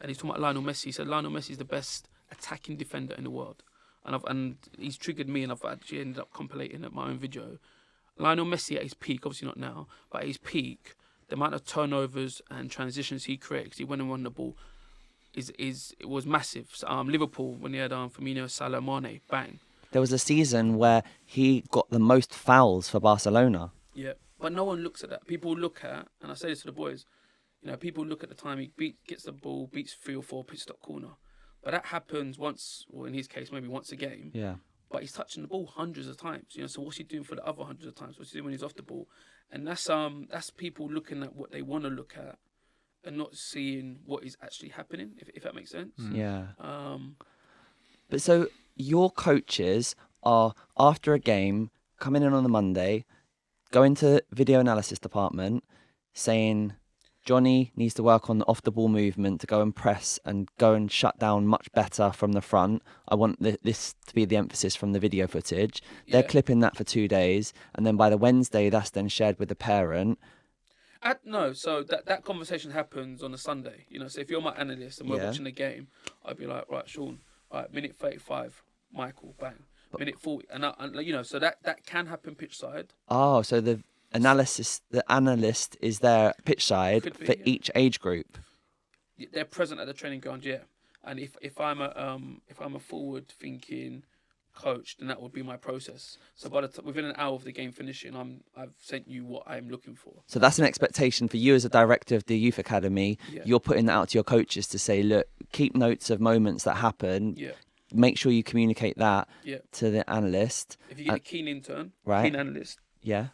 and he's talking about Lionel Messi. He said Lionel Messi is the best attacking defender in the world, and he's triggered me, and I've actually ended up compilating at my own video. Lionel Messi at his peak, obviously not now, but at his peak, the amount of turnovers and transitions he creates, he went and won the ball, it was massive. So, Liverpool when they had Firmino, Salah, Mane, bang. There was a season where he got the most fouls for Barcelona. Yeah, but no one looks at that. People look at, and I say this to the boys, you know, people look at the time he gets the ball, beats 3 or 4, pitch stop corner. But that happens once, or in his case, maybe once a game. Yeah. But he's touching the ball hundreds of times, you know. So what's he doing for the other hundreds of times? What's he doing when he's off the ball? And that's people looking at what they want to look at, and not seeing what is actually happening. If that makes sense. Yeah. Um, But so your coaches are, after a game, coming in on the Monday, going to video analysis department, saying Johnny needs to work on the off-the-ball movement to go and press and go and shut down much better from the front. I want this to be the emphasis from the video footage. They're Yeah. clipping that for 2 days, and then by the Wednesday, that's then shared with the parent. No, so that conversation happens on a Sunday. You know, so if you're my analyst and we're Yeah. watching the game, I'd be like, right, Sean, right, minute 35, Michael, bang, minute 40, and you know, so that can happen pitch side. Oh, so the analyst is there pitch side Could be, for yeah. each age group. They're present at the training ground, yeah. And if I'm a forward thinking coach, then that would be my process. So by within an hour of the game finishing, I've sent you what I'm looking for. So that's an expectation for you as a director of the youth academy. Yeah. You're putting that out to your coaches to say, look, keep notes of moments that happen. Yeah, Make sure you communicate that yeah. to the analyst. If you get a keen intern, Right. keen analyst, Yeah.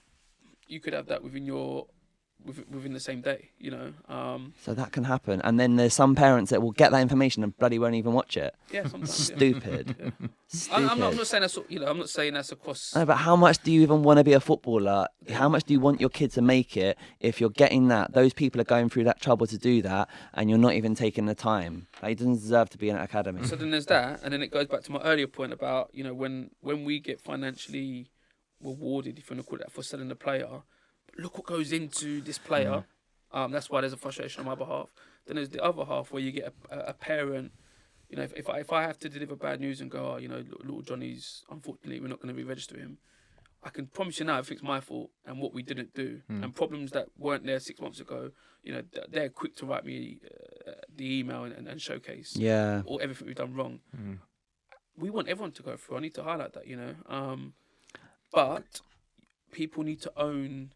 you could have that within the same day, you know. So that can happen. And then there's some parents that will get that information and bloody won't even watch it. Yeah, sometimes. Yeah. Stupid. Yeah. Stupid. I'm not saying that's, you know, I'm not saying that's across. No, but how much do you even want to be a footballer? How much do you want your kid to make it if you're getting that? Those people are going through that trouble to do that, and you're not even taking the time. Like, he doesn't deserve to be in an academy. So then there's that, and then it goes back to my earlier point about, you know, when we get financially rewarded, if you want to call it that, for selling the player, look what goes into this player. That's why there's a frustration on my behalf. Then there's the other half where you get a parent. You know, if I have to deliver bad news and go, oh, you know, little Johnny's, unfortunately, we're not going to re-register him, I can promise you now if it's my fault and what we didn't do and problems that weren't there 6 months ago, you know, they're quick to write me the email and showcase Yeah. or everything we've done wrong. We want everyone to go through. I need to highlight that, you know. But people need to own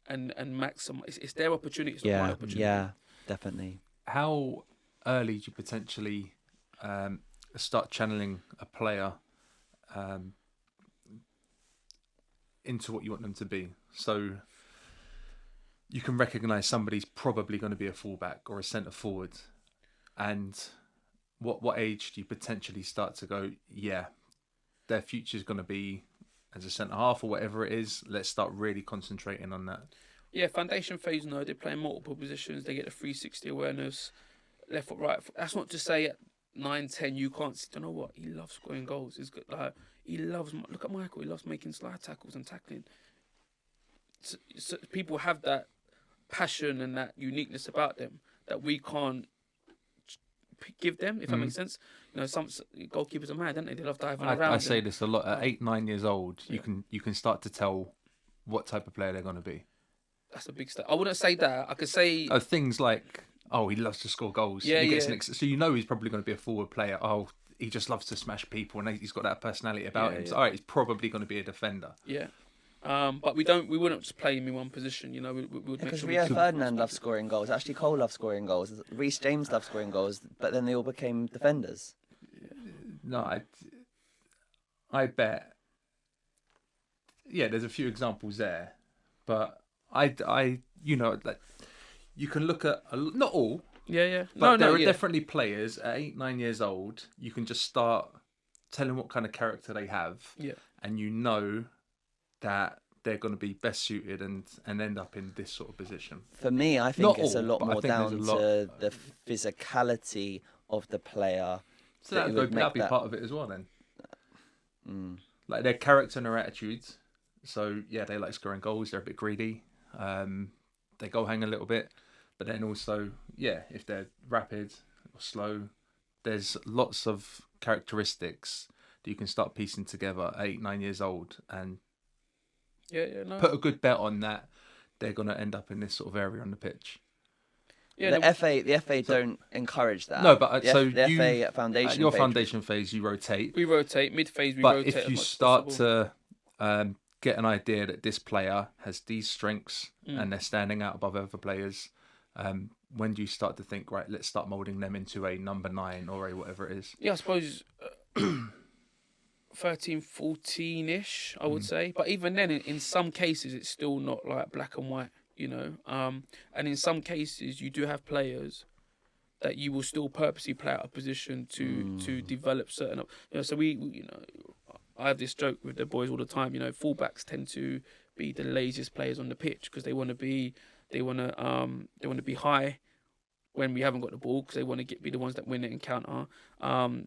and maximize. It's their opportunity. It's not my opportunity. Yeah, definitely. How early do you potentially start channeling a player into what you want them to be? So you can recognise somebody's probably going to be a fullback or a centre forward, and what age do you potentially start to go, yeah, their future is going to be as a centre half or whatever it is? Let's start really concentrating on that. Yeah, foundation phase, no, they play multiple positions. They get a 360 awareness, left foot, right foot. That's not to say at 9, 10 you can't see. You know what? He loves scoring goals. He's good. Like, he loves. Look at Michael. He loves making slide tackles and tackling. So people have that passion and that uniqueness about them that we can't give them. If that makes sense. You know, some goalkeepers are mad, don't they? They love diving around. I say this a lot. At 8, 9 years old, you can start to tell what type of player they're going to be. That's a big step. I wouldn't say that. I could say Things like, he loves to score goals. Yeah, He gets yeah. so he's probably going to be a forward player. He just loves to smash people, and he's got that personality about Yeah, him. yeah. So, all right, he's probably going to be a defender. yeah. But we wouldn't just play him in one position. You know, we would make Because sure Rio we Ferdinand loves scoring goals. Ashley Cole loves scoring goals. Reece James loves scoring goals. But then they all became defenders. No, I bet. Yeah, there's a few examples there, but I like, you can look at not all, Yeah, yeah. but there are yeah. definitely players at 8-9 years old. You can just start telling what kind of character they have, Yeah. and you know that they're going to be best suited and end up in this sort of position. For me, I think Not it's a all, lot but I more think there's down a lot. to the physicality of the player. So that that'd be that. part of it as well then. Like their character and their attitudes. So yeah, they like scoring goals. They're a bit greedy. They goal hang a little bit, but then also if they're rapid or slow, there's lots of characteristics that you can start piecing together at 8-9 years old and Yeah, no. put a good bet on that they're going to end up in this sort of area on the pitch. Yeah, The FA don't encourage that. No, but the FA at foundation at your phase- foundation phase, you rotate. we rotate mid phase. We But rotate. if you as much start as possible. to get an idea that this player has these strengths and they're standing out above other players, when do you start to think, right, let's start moulding them into a number 9 or a whatever it is? Yeah, I suppose 13, 14-ish, I would say. But even then, in some cases, it's still not like black and white, you know. And in some cases, you do have players that you will still purposely play out of position to develop certain. You know, so I have this joke with the boys all the time. You know, fullbacks tend to be the laziest players on the pitch because they want to be high when we haven't got the ball because they want to be the ones that win it and counter.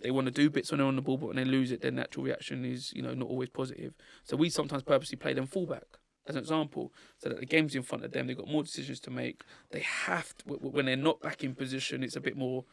They want to do bits when they're on the ball, but when they lose it, their natural reaction is not always positive. So we sometimes purposely play them fullback as an example, so that the game's in front of them. They've got more decisions to make. They have to, when they're not back in position, it's a bit more.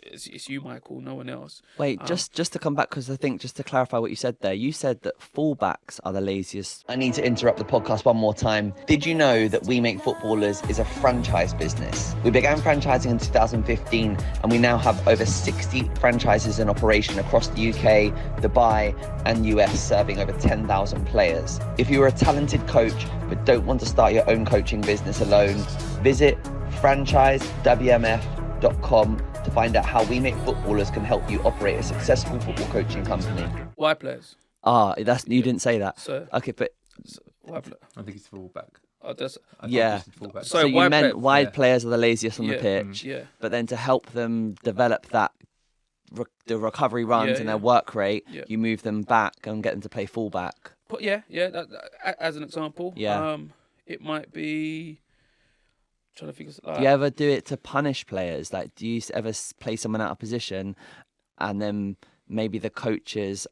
It's you, Michael, no one else. Wait, just to come back, because I think just to clarify what you said there, you said that fullbacks are the laziest. I need to interrupt the podcast one more time. Did you know that We Make Footballers is a franchise business? We began franchising in 2015, and we now have over 60 franchises in operation across the UK, Dubai, and US, serving over 10,000 players. If you're a talented coach but don't want to start your own coaching business alone, visit franchisewmf.com to find out how We Make Footballers can help you operate a successful football coaching company. Why players? You didn't say that. So Okay, but why play? I think it's fullback. Oh, that's I thought Yeah. you said fullback. So so you wide meant play- wide yeah. players are the laziest on the Yeah, pitch, yeah. but then to help them develop that the recovery runs Yeah, and their yeah. work rate, Yeah. you move them back and get them to play fullback. But as an example. Yeah. It might be. Trying to figure. Do you ever do it to punish players? Like, do you ever play someone out of position, and then maybe the coaches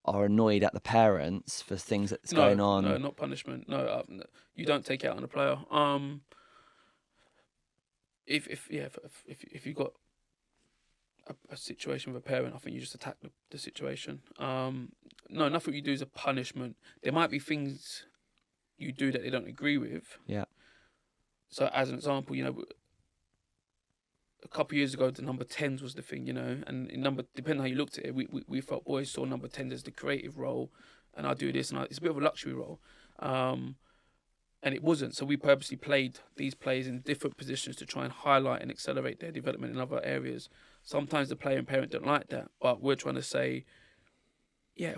are annoyed at the parents for things that's going on? No, not punishment. No, you don't take it out on the player. If you got a situation with a parent, I think you just attack the situation. No, nothing you do is a punishment. There might be things you do that they don't agree with. Yeah. So as an example, a couple of years ago, the number 10s was the thing, and depending on how you looked at it, we felt boys saw number 10s as the creative role, and I do this, and it's a bit of a luxury role, and it wasn't. So we purposely played these players in different positions to try and highlight and accelerate their development in other areas. Sometimes the player and parent don't like that, but we're trying to say,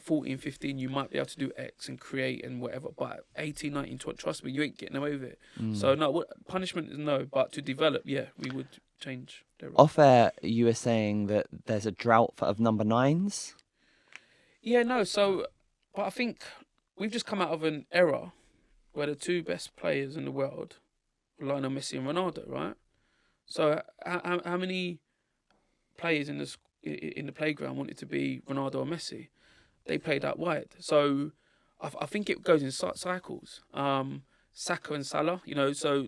14, 15, you might be able to do X and create and whatever, but 18, 19, 20, trust me, you ain't getting away with it. So no, punishment is no, but to develop, we would change their role. Off air, you were saying that there's a drought of number 9s. Yeah, no, so, but I think we've just come out of an era where the two best players in the world were Lionel Messi and Ronaldo, right? So how many players in the playground wanted to be Ronaldo or Messi? They played out wide. So I think it goes in cycles. Saka and Salah, so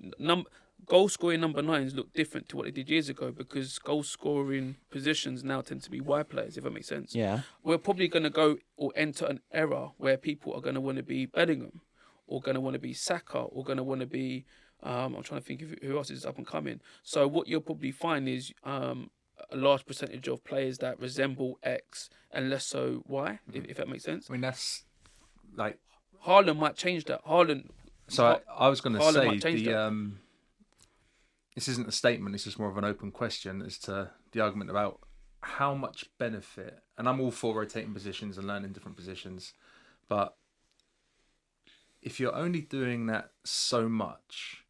goal scoring number 9s look different to what they did years ago because goal scoring positions now tend to be wide players, if that makes sense. Yeah. We're probably going to go or enter an era where people are going to want to be Bellingham or going to want to be Saka, or going to want to be, I'm trying to think of who else is up and coming. So what you'll probably find is a large percentage of players that resemble X and less so Y, if that makes sense. I mean, that's like Haaland might change that. So I was going to Haaland say might change that. This isn't a statement. This is more of an open question as to the argument about how much benefit. And I'm all for rotating positions and learning different positions, but if you're only doing that so much,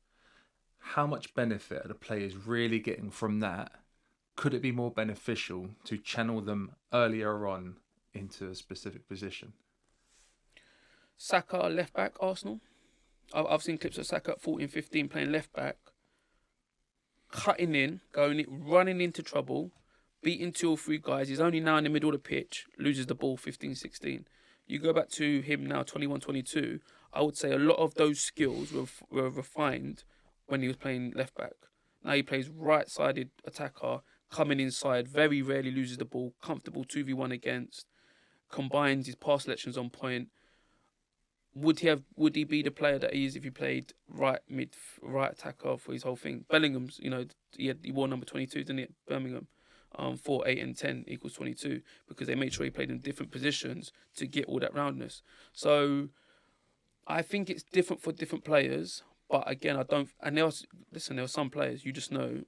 how much benefit are the players really getting from that? Could it be more beneficial to channel them earlier on into a specific position? Saka left back, Arsenal. I've seen clips of Saka at 14, 15 playing left back, cutting in, running into trouble, beating 2 or 3 guys. He's only now in the middle of the pitch, loses the ball 15, 16. You go back to him now, 21, 22. I would say a lot of those skills were refined when he was playing left back. Now he plays right-sided attacker, coming inside, very rarely loses the ball, comfortable 2v1 against, combines his pass selections on point. Would he be the player that he is if he played right attacker for his whole thing? Bellingham's, he wore number 22, didn't he, at Birmingham? 4, 8 and 10 equals 22, because they made sure he played in different positions to get all that roundness. So I think it's different for different players, but again, there are some players you just know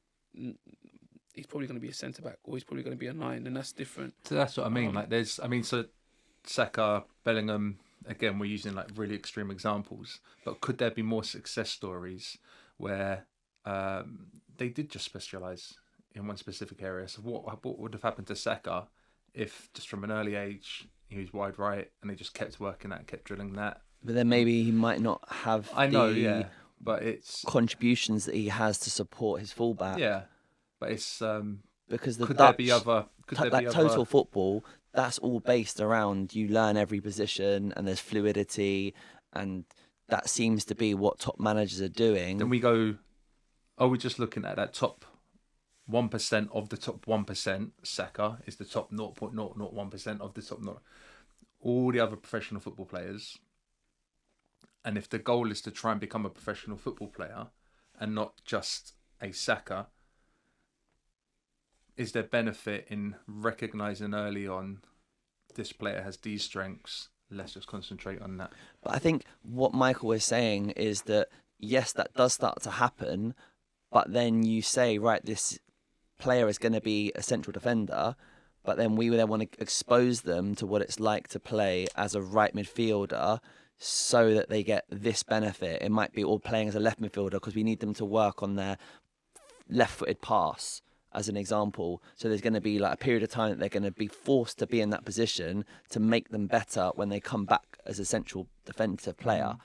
he's probably going to be a centre back or he's probably going to be a 9, and that's different. So that's what I mean. So Saka, Bellingham. Again, we're using like really extreme examples, but could there be more success stories where they did just specialise in one specific area? So what would have happened to Saka if just from an early age he was wide right and they just kept working that, kept drilling that? But then maybe he might not have but it's contributions that he has to support his fullback. Yeah, but it's because the could Dutch, there be other? Could there be total other... football, that's all based around you learn every position and there's fluidity, and that seems to be what top managers are doing. Then we go, are we just looking at that top 1% of the top 1%? Saka is the top 0.001% of the top 0. All the other professional football players, and if the goal is to try and become a professional football player and not just a Saka, is there benefit in recognising early on this player has these strengths? Let's just concentrate on that. But I think what Michael is saying is that, yes, that does start to happen, but then you say, right, this player is going to be a central defender, but then we would want to expose them to what it's like to play as a right midfielder so that they get this benefit. It might be all playing as a left midfielder because we need them to work on their left-footed pass, as an example. So there's going to be like a period of time that they're going to be forced to be in that position to make them better when they come back as a central defensive player.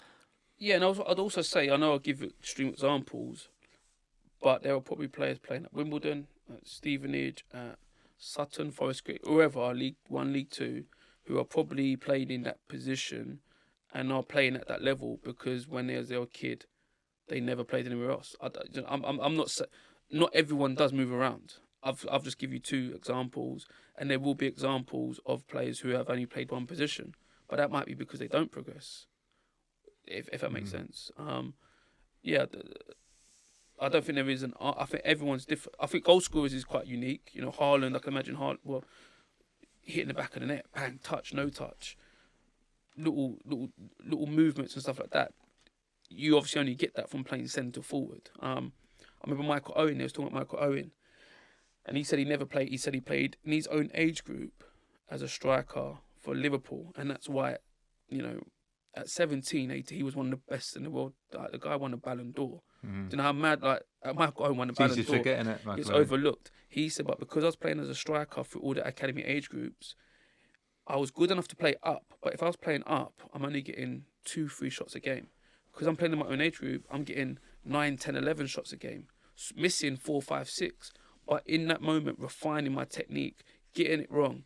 Yeah, and I'd also say, I know I'll give extreme examples, but there are probably players playing at Wimbledon, at Stevenage, at Sutton, Forest Green, whoever, League 1, League 2, who are probably playing in that position and are playing at that level because when they were a kid, they never played anywhere else. I'm not everyone does move around. I've just give you 2 examples, and there will be examples of players who have only played one position, but that might be because they don't progress, if that makes sense. I don't think there is I think everyone's different. I think goal scorers is quite unique. Haaland, I can imagine Haaland, hitting the back of the net, bang, touch, no touch, little movements and stuff like that. You obviously only get that from playing centre forward. I remember Michael Owen, they was talking about Michael Owen, and he said he never played. He said he played in his own age group as a striker for Liverpool, and that's why, at 17, 18, he was one of the best in the world. Like, the guy won a Ballon d'Or. Do you know how mad, Michael Owen won a Ballon d'Or? It's easy forgetting it, Michael It's Owen. overlooked. He said, but because I was playing as a striker through all the academy age groups, I was good enough to play up, but if I was playing up, I'm only getting 2, 3 shots a game. Because I'm playing in my own age group, I'm getting 9, 10, 11 shots a game, missing 4, 5, 6. But in that moment, refining my technique, getting it wrong,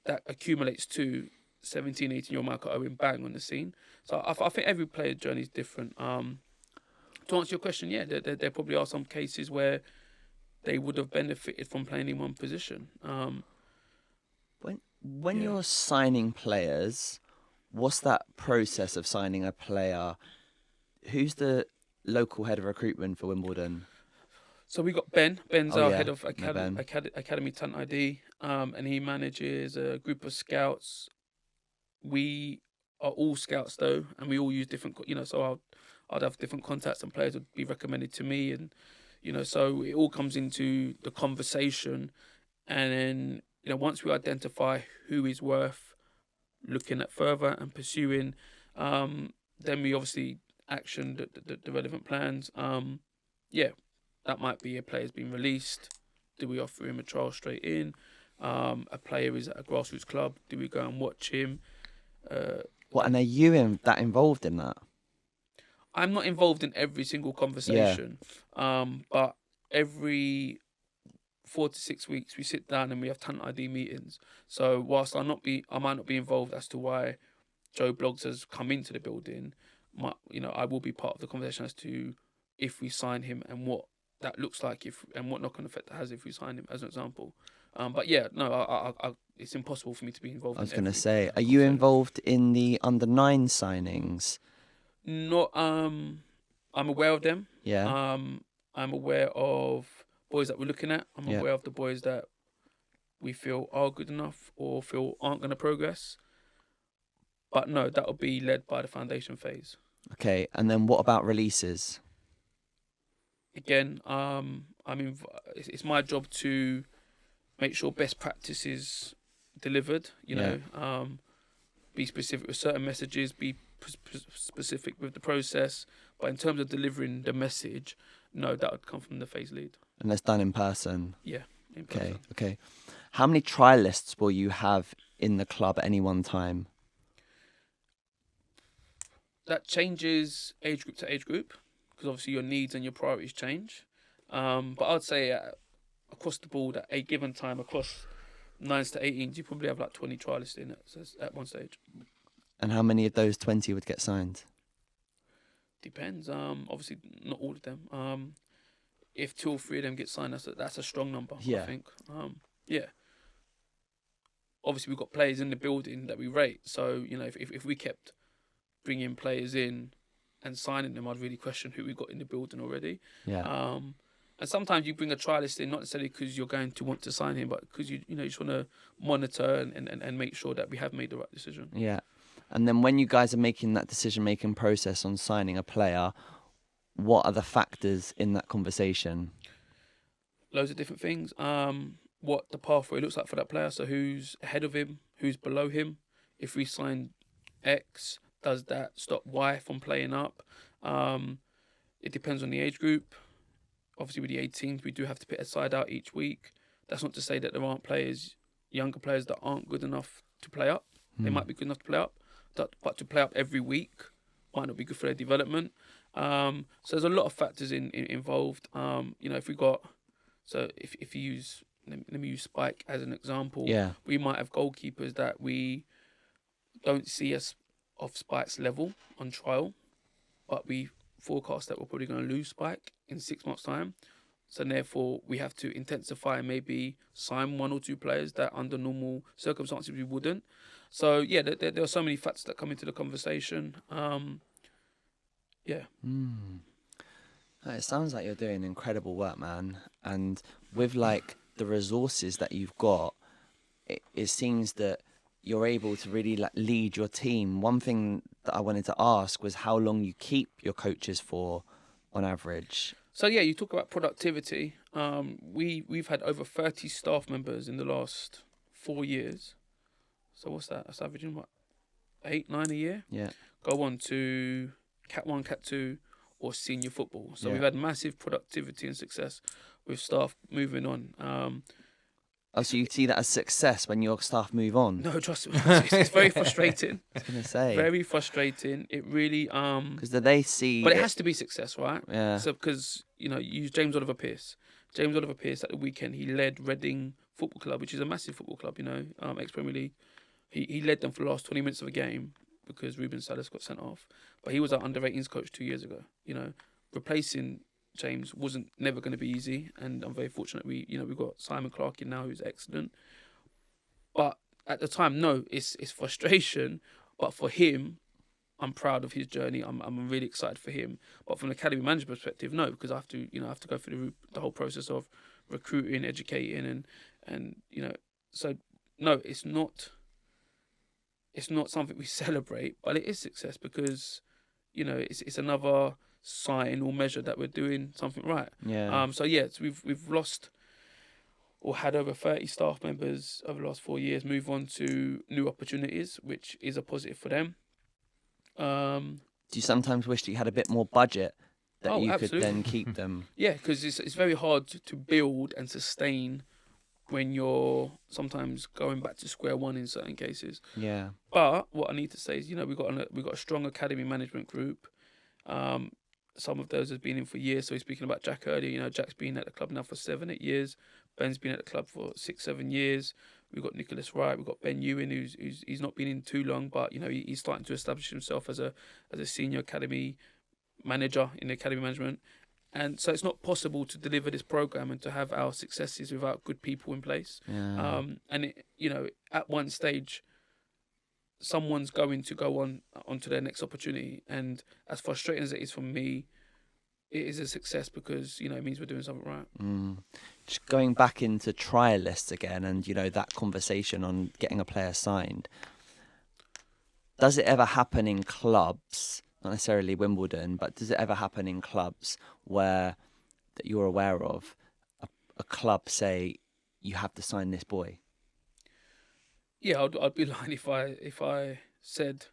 that accumulates to 17, 18-year-old Michael Owen bang on the scene. So I think every player journey is different. To answer your question, yeah, there probably are some cases where they would have benefited from playing in one position. When you're signing players, what's that process of signing a player? Who's the local head of recruitment for Wimbledon? So we got Ben. Ben's Oh, our yeah. head of No, Ben. Academy Talent ID, and he manages a group of scouts. We are all scouts though, and we all use different, so I'd have different contacts, and players would be recommended to me, and so it all comes into the conversation, and then once we identify who is worth looking at further and pursuing, then we obviously action the relevant plans. Yeah, that might be a player's been released. Do we offer him a trial straight in? A player is at a grassroots club. Do we go and watch him? What, and are you that involved in that? I'm not involved in every single conversation, but every 4 to 6 weeks we sit down and we have talent ID meetings. So whilst I might not be involved as to why Joe Bloggs has come into the building, I will be part of the conversation as to if we sign him and what that looks like, and what knock-on effect that has if we sign him, as an example. But yeah, no, I it's impossible for me to be involved. I was going to say, are you involved in the under-9 signings? Not. I'm aware of them. Yeah. I'm aware of boys that we're looking at. I'm Yeah. aware of the boys that we feel are good enough or feel aren't going to progress. But no, that'll be led by the foundation phase. Okay, and then what about releases? Again, it's my job to make sure best practice is delivered. Be specific with certain messages. Be specific with the process. But in terms of delivering the message, no, that would come from the phase lead. And that's done in person? Yeah, in person. Okay. How many trialists will you have in the club at any one time? That changes age group to age group, because obviously your needs and your priorities change. But I'd say across the board at a given time, across 9s to 18s, you probably have like 20 trialists in it at one stage. And how many of those 20 would get signed? Depends. Obviously not all of them. If 2 or 3 of them get signed, that's a strong number. Yeah. I think. Yeah. Obviously we've got players in the building that we rate. So if we kept bringing players in and signing them, I'd really question who we got in the building already. Yeah. And sometimes you bring a trialist in, not necessarily because you're going to want to sign him, but because you just want to monitor and make sure that we have made the right decision. Yeah. And then when you guys are making that decision-making process on signing a player, what are the factors in that conversation? Loads of different things. What the pathway looks like for that player. So who's ahead of him, who's below him. If we sign X, does that stop Y from playing up? It depends on the age group. Obviously, with the 18s, we do have to put a side out each week. That's not to say that there aren't younger players that aren't good enough to play up. They might be good enough to play up, but to play up every week might not be good for their development. So there's a lot of factors involved. If you use, let me use Spike as an example. Yeah. We might have goalkeepers that we don't see as of Spike's level on trial, but we forecast that we're probably going to lose Spike in 6 months' time. So therefore, we have to intensify and maybe sign 1 or 2 players that under normal circumstances we wouldn't. So yeah, there are so many factors that come into the conversation. Yeah. It sounds like you're doing incredible work, man. And with the resources that you've got, it seems that you're able to really lead your team. One thing that I wanted to ask was how long you keep your coaches for on average. So yeah, you talk about productivity. We've had over 30 staff members in the last 4 years. So what's that? That's averaging what, 8, 9 a year? Yeah. Go on to Cat 1, Cat 2, or senior football. So Yeah. we've had massive productivity and success with staff moving on. So you see that as success when your staff move on? No, trust me, it's very frustrating. I was going to say. Very frustrating. It really Because they see... But it has to be success, right? Yeah. So because, you use James Oliver Pearce. James Oliver Pearce at the weekend, he led Reading Football Club, which is a massive football club, ex-Premier League. He led them for the last 20 minutes of a game because Ruben Salas got sent off. But he was our under-18s coach 2 years ago. Replacing James wasn't never going to be easy, and I'm very fortunate we've got Simon Clark in now, who's excellent. But at the time, no, it's frustration. But for him, I'm proud of his journey. I'm really excited for him. But from an academy management perspective, no, because I have to go through the whole process of recruiting, educating, and so no, it's not something we celebrate, but it is success because it's another sign or measure that we're doing something right. Yeah. So yeah, we've lost or had over 30 staff members over the last 4 years move on to new opportunities, which is a positive for them. Do you sometimes wish that you had a bit more budget that you could absolutely. then keep them? Yeah, because it's very hard to build and sustain when you're sometimes going back to square one in certain cases. Yeah. But what I need to say is, we've got a strong academy management group. Some of those have been in for years. So speaking about Jack earlier, Jack's been at the club now for 7-8 years. Ben's been at the club for 6-7 years. We've got Nicholas Wright. We've got Ben Ewan, he's not been in too long, but he's starting to establish himself as a senior academy manager in the academy management. And so it's not possible to deliver this program and to have our successes without good people in place. Yeah. And at one stage, someone's going to go onto their next opportunity. And as frustrating as it is for me, it is a success because it means we're doing something right. Just going back into trial lists again, and that conversation on getting a player signed. Does it ever happen in clubs? Not necessarily Wimbledon, but does it ever happen in clubs where that you're aware of a club say you have to sign this boy? Yeah, I'd be lying if I said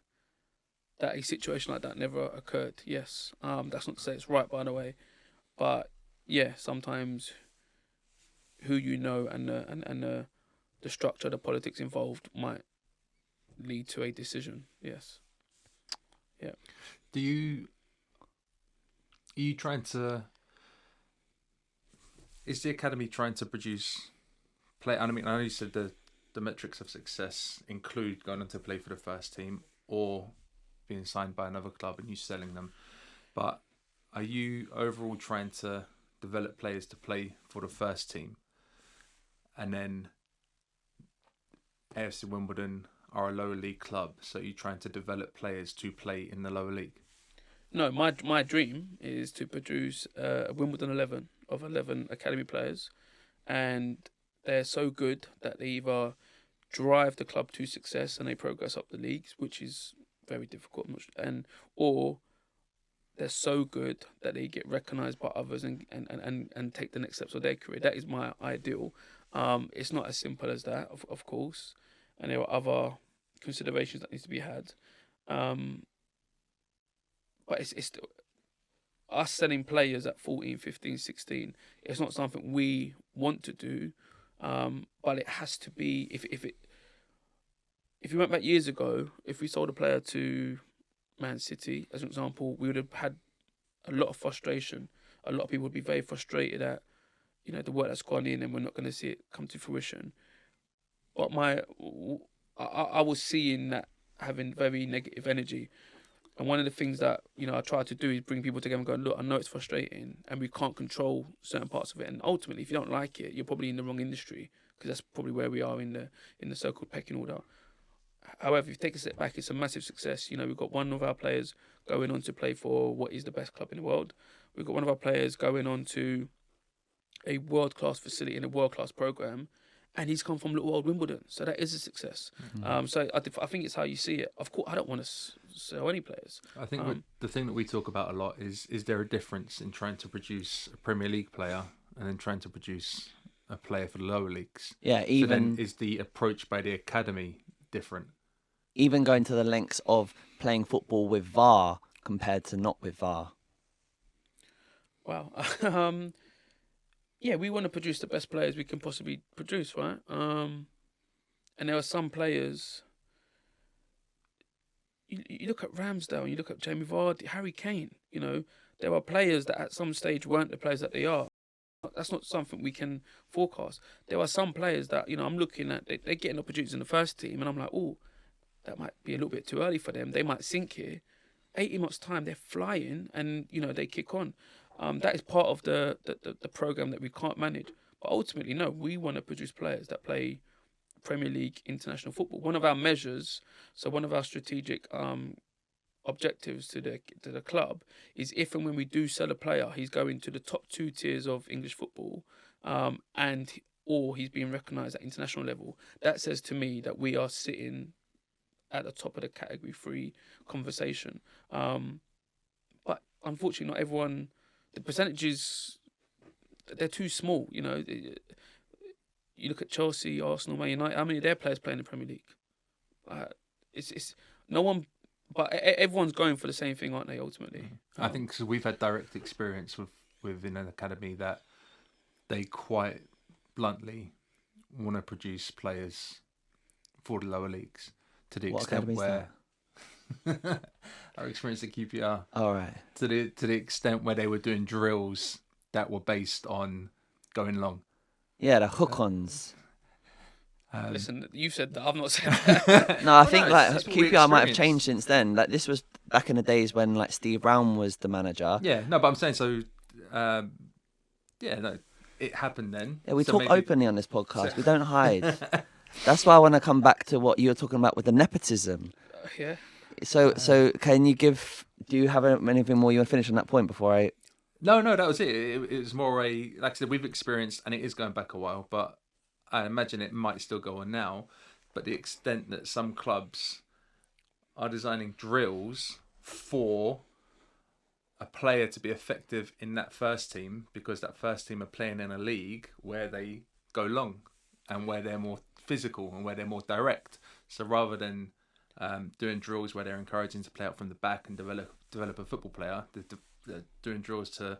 that a situation like that never occurred. Yes, that's not to say it's right, by the way, but yeah, sometimes who and the structure, the politics involved might lead to a decision. Yes. Yeah. Are you trying to? Is the academy trying to produce play? I mean, I know you said the metrics of success include going on to play for the first team or being signed by another club and you selling them, but are you overall trying to develop players to play for the first team, and then AFC Wimbledon are a lower league club, so you're trying to develop players to play in the lower league? No, my dream is to produce a Wimbledon 11 of 11 academy players, and they're so good that they either drive the club to success and they progress up the leagues, which is very difficult, or they're so good that they get recognised by others and take the next steps of their career. That is my ideal. It's not as simple as that, of course, and there are other considerations that need to be had. But it's us selling players at 14, 15, 16. It's not something we want to do, but it has to be. If you went back years ago, if we sold a player to Man City, as an example, we would have had a lot of frustration. A lot of people would be very frustrated at the work that's gone in, and we're not going to see it come to fruition. But I was seeing that having very negative energy. And one of the things that I try to do is bring people together and go, look, I know it's frustrating and we can't control certain parts of it. And ultimately, if you don't like it, you're probably in the wrong industry, because that's probably where we are in the so-called pecking order. However, if you take a step back, it's a massive success. We've got one of our players going on to play for what is the best club in the world. We've got one of our players going on to a world-class facility in a world-class program, and he's come from Little Old Wimbledon, so that is a success. Mm-hmm. So I think it's how you see it. Of course, I don't want to sell any players. I think the thing that we talk about a lot is there a difference in trying to produce a Premier League player and then trying to produce a player for the lower leagues? Yeah, So then is the approach by the academy different? Even going to the lengths of playing football with VAR compared to not with VAR. Wow. Yeah, we want to produce the best players we can possibly produce, right? And there are some players. You look at Ramsdale, you look at Jamie Vardy, Harry Kane. There are players that at some stage weren't the players that they are. That's not something we can forecast. There are some players that I'm looking at. They're getting opportunities in the first team, and I'm like, oh, that might be a little bit too early for them. They might sink here. 18 months time, they're flying, and they kick on. That is part of the program that we can't manage. But ultimately, no, we want to produce players that play Premier League international football. One of our measures, so one of our strategic objectives to the club is if and when we do sell a player, he's going to the top 2 tiers of English football, or he's being recognised at international level. That says to me that we are sitting at the top of the category 3 conversation. But unfortunately, not everyone. The percentages, they're too small. You know, you look at Chelsea, Arsenal, Man United. How many of their players play in the Premier League? It's no one, but everyone's going for the same thing, aren't they? Ultimately, I think so. We've had direct experience within an academy that they quite bluntly want to produce players for the lower leagues to the extent where our experience at QPR. All right. To the extent where they were doing drills that were based on going long. Yeah, the hook-ons. Listen, you said that. I've not said that. No, I think it's what we QPR might have experienced. changed since then. Like this was back in the days when like Steve Brown was the manager. Yeah, no, but I'm saying so. No, it happened then. Yeah, we So talk maybe- openly on this podcast. We don't hide. That's why I want to come back to what you were talking about with the nepotism. Yeah. So can you give? Do you have anything more you want to finish on that point before I? No, that was it. It was more like I said, we've experienced, and it is going back a while, but I imagine it might still go on now. But the extent that some clubs are designing drills for a player to be effective in that first team, because that first team are playing in a league where they go long and where they're more physical and where they're more direct. So rather than doing drills where they're encouraging to play out from the back and develop a football player, they're doing drills to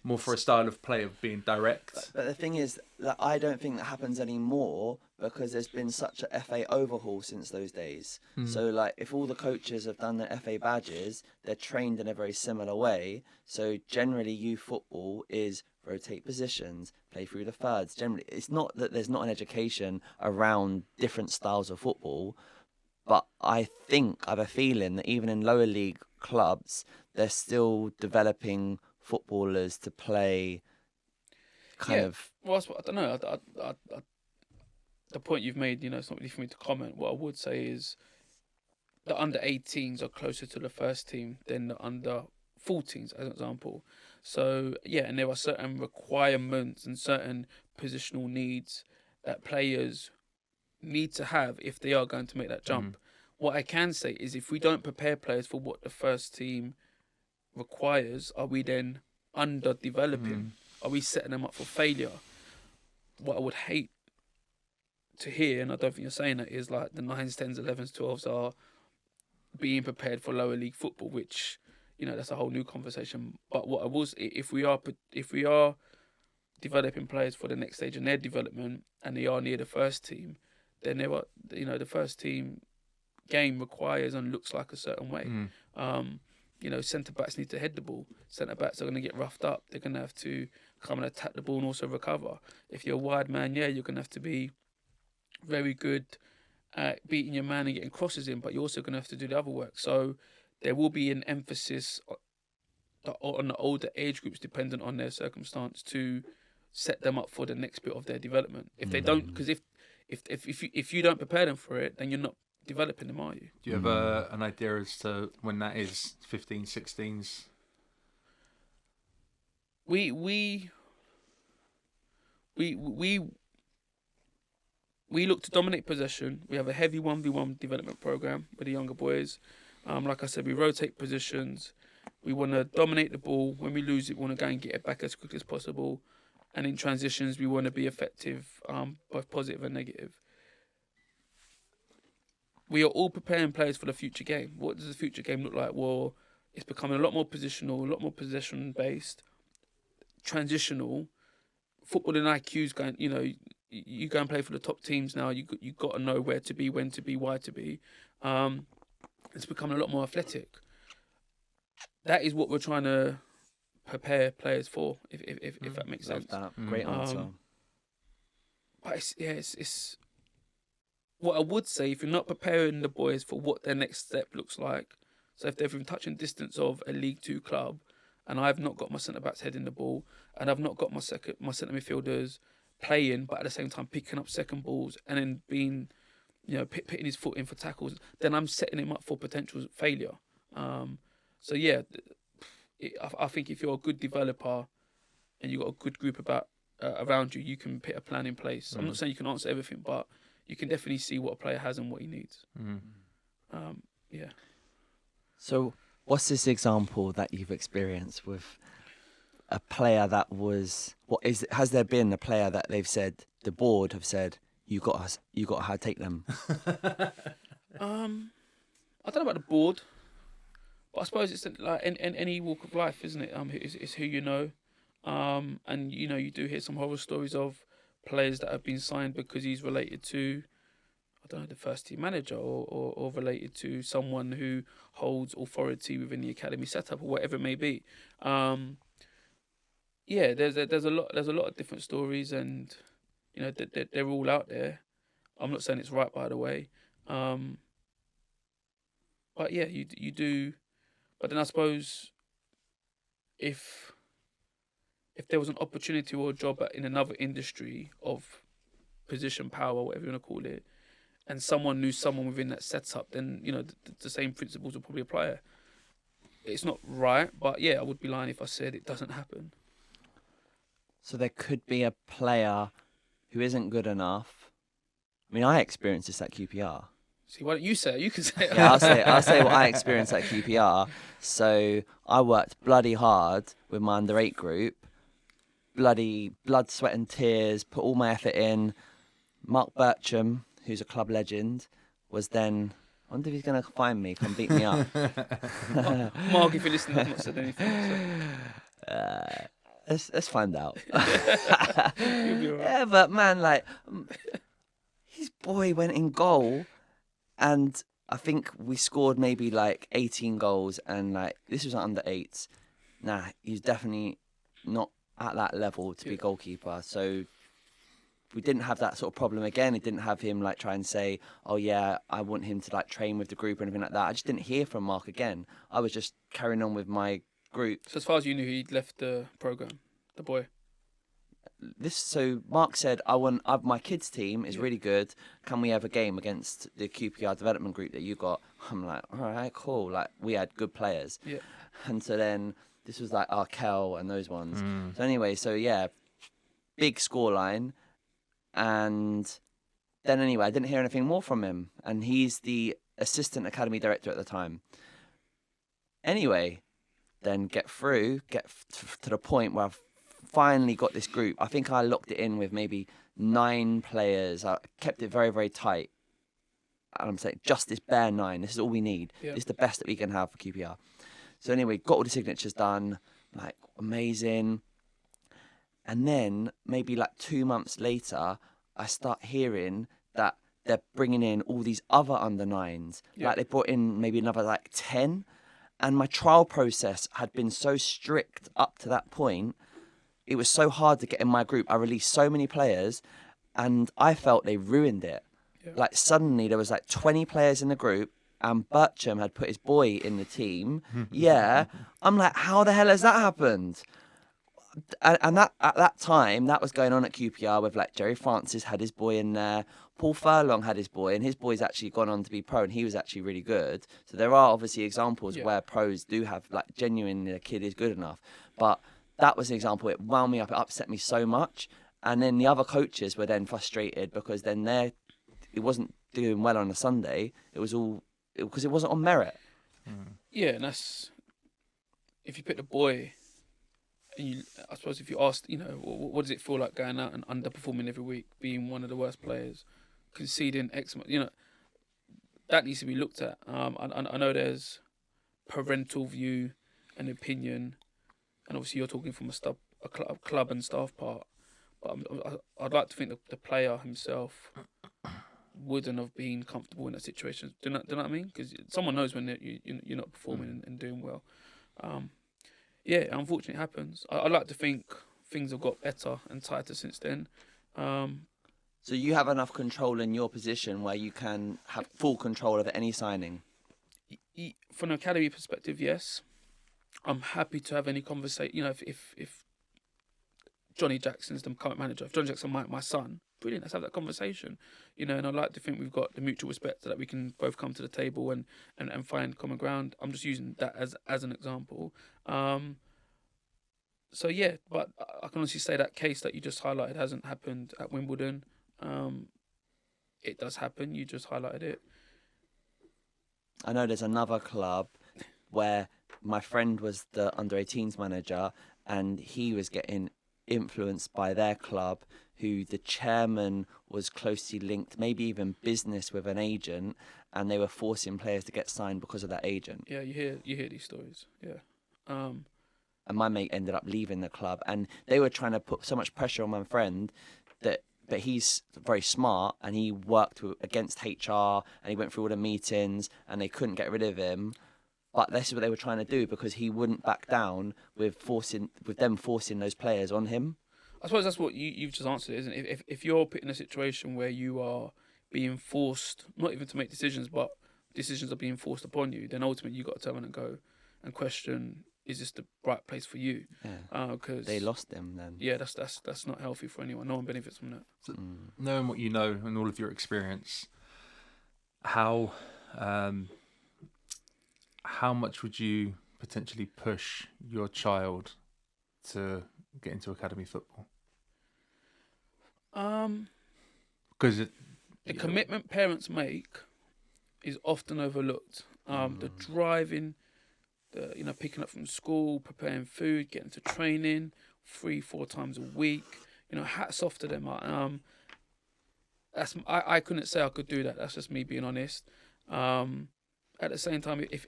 more for a style of play of being direct. But the thing is that I don't think that happens anymore because there's been such a FA overhaul since those days. So like if all the coaches have done their FA badges, they're trained in a very similar way. So generally youth football is rotate positions, play through the thirds. Generally, it's not that there's not an education around different styles of football, but I have a feeling that even in lower league clubs, they're still developing footballers to play kind of. Well, I don't know. The point you've made, it's not really for me to comment. What I would say is the under 18s are closer to the first team than the under 14s, as an example. So, yeah, and there are certain requirements and certain positional needs that players need to have if they are going to make that jump. What I can say is if we don't prepare players for what the first team requires, are we then underdeveloping? Are we setting them up for failure? What I would hate to hear, and I don't think you're saying that, is like the 9s, 10s, 11s, 12s are being prepared for lower league football, which, that's a whole new conversation. But what I was, if we are developing players for the next stage in their development and they are near the first team, then the first team game requires and looks like a certain way. Centre backs need to head the ball. Centre backs are going to get roughed up. They're going to have to come and attack the ball and also recover. If you're a wide man, you're going to have to be very good at beating your man and getting crosses in, but you're also going to have to do the other work. So there will be an emphasis on the older age groups, dependent on their circumstance, to set them up for the next bit of their development. If they don't, because if you don't prepare them for it, then you're not developing them, are you? Do you have an idea as to when that is? 15, 16s? We look to dominate possession. We have a heavy 1v1 development program with the younger boys. Like I said, we rotate positions. We want to dominate the ball. When we lose it, we want to go and get it back as quickly as possible. And in transitions, we want to be effective, both positive and negative. We are all preparing players for the future game. What does the future game look like? Well, it's becoming a lot more positional, a lot more possession-based, transitional. Footballing IQ's going, you go and play for the top teams now. You got to know where to be, when to be, why to be. It's becoming a lot more athletic. That is what we're trying to prepare players for, if that makes sense. That. Great answer. But it's what I would say, if you're not preparing the boys for what their next step looks like, so if they're from touching distance of a League 2 club, and I've not got my centre backs heading the ball, and I've not got my centre midfielders playing, but at the same time picking up second balls and then being, putting his foot in for tackles, then I'm setting him up for potential failure. So yeah, I think if you're a good developer and you've got a good group around you, you can put a plan in place. I'm not saying you can answer everything, but you can definitely see what a player has and what he needs. Yeah. So, what's this example that you've experienced with a player that was? Has there been a player that they've said, the board have said, you got to take them? I don't know about the board, but I suppose it's like in any walk of life, isn't it? It's who you know, and you do hear some horror stories of players that have been signed because he's related to, I don't know, the first team manager or related to someone who holds authority within the academy setup or whatever it may be. Yeah, there's a lot of different stories, and they're all out there. I'm not saying it's right, by the way, but yeah, you do. But then I suppose if there was an opportunity or a job in another industry of position, power, whatever you want to call it, and someone knew someone within that setup, then the same principles would probably apply. It's not right, but yeah, I would be lying if I said it doesn't happen. So there could be a player who isn't good enough. I mean, I experienced this at QPR. See, why don't you say it? You can say it. Yeah, I'll say what I experienced at QPR. So I worked bloody hard with my under-8 group. Bloody blood, sweat and tears, put all my effort in. Mark Bircham, who's a club legend, was then... I wonder if he's going to find me, come beat me up. Mark, if you're listening, I've not said anything. So. Let's find out. You'll be all right. Yeah, but man, his boy went in goal, and I think we scored maybe 18 goals, and this was under 8s. Nah, he's definitely not at that level to be goalkeeper. So we didn't have that sort of problem again. It didn't have him try and say, oh yeah, I want him to train with the group or anything like that. I just didn't hear from Mark again. I was just carrying on with my group. So as far as you knew, he'd left the program, the boy. So Mark said, my kids team is really good. Can we have a game against the QPR development group that you got? I'm like, all right, cool. We had good players. Yeah. And so then this was Arkel and those ones. So anyway, big scoreline. And then anyway, I didn't hear anything more from him. And he's the assistant academy director at the time. Anyway, then get to the point where I've finally got this group. I think I locked it in with maybe 9 players. I kept it very, very tight. And I'm saying, just this bare 9. This is all we need. Yeah. This is the best that we can have for QPR. So anyway, got all the signatures done. Amazing. And then maybe 2 months later, I start hearing that they're bringing in all these other under 9s. Yeah. They brought in maybe another 10. And my trial process had been so strict up to that point. It was so hard to get in my group. I released so many players, and I felt they ruined it. Yeah. Suddenly there was 20 players in the group, and Bircham had put his boy in the team. Yeah. I'm how the hell has that happened? And that at that time, that was going on at QPR with Jerry Francis had his boy in there. Paul Furlong had his boy, and his boy's actually gone on to be pro, and he was actually really good. So there are obviously examples where pros do have genuinely the kid is good enough. But that was an example. It wound me up. It upset me so much. And then the other coaches were then frustrated because then it wasn't doing well on a Sunday. It was all because it wasn't on merit. Yeah, and that's if you pick the boy. And I suppose if you asked, what does it feel like going out and underperforming every week, being one of the worst players, conceding X, that needs to be looked at. I know there's parental view and opinion, and obviously you're talking from a club and staff part. But I'd like to think that the player himself wouldn't have been comfortable in that situation. Do you know what I mean? Because someone knows when you're not performing and doing well. Yeah, unfortunately it happens. I'd like to think things have got better and tighter since then. So you have enough control in your position where you can have full control over any signing? From an academy perspective, yes. I'm happy to have any conversation. If Johnny Jackson's the current manager. If Johnny Jackson my son, brilliant. Let's have that conversation. And I like to think we've got the mutual respect so that we can both come to the table and find common ground. I'm just using that as an example. So yeah, but I can honestly say that case that you just highlighted hasn't happened at Wimbledon. It does happen. You just highlighted it. I know there's another club where my friend was the under-18s manager, and he was getting influenced by their club, who the chairman was closely linked, maybe even business with an agent, and they were forcing players to get signed because of that agent. Yeah, you hear these stories. Yeah. And my mate ended up leaving the club, and they were trying to put so much pressure on my friend but he's very smart, and he worked against HR, and he went through all the meetings, and they couldn't get rid of him. But this is what they were trying to do, because he wouldn't back down with them forcing those players on him. I suppose that's what you've just answered, isn't it? If you're put in a situation where you are being forced, not even to make decisions, but decisions are being forced upon you, then ultimately you've got to turn around and go and question, is this the right place for you? Yeah. Because they lost them then. Yeah, that's not healthy for anyone. No one benefits from that. So, knowing what you know and all of your experience, how much would you potentially push your child to get into academy football? Because the commitment parents make is often overlooked. The driving, the picking up from school, preparing food, getting to training 3-4 times a week. Hats off to them. I couldn't say I could do that. That's just me being honest. At the same time, if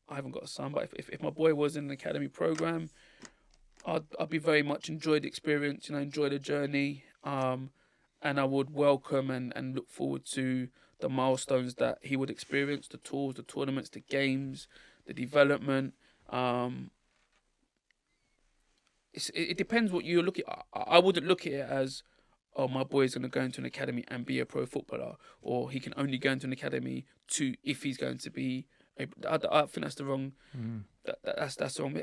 I haven't got a son, but if my boy was in an academy program, I'd be very much enjoy the experience, enjoy the journey, and I would welcome and look forward to the milestones that he would experience, the tours, the tournaments, the games, the development. It depends what you look at. I wouldn't look at it as, oh, my boy's going to go into an academy and be a pro footballer, or he can only go into an academy if he's going to be. I think that's the wrong. That's the wrong.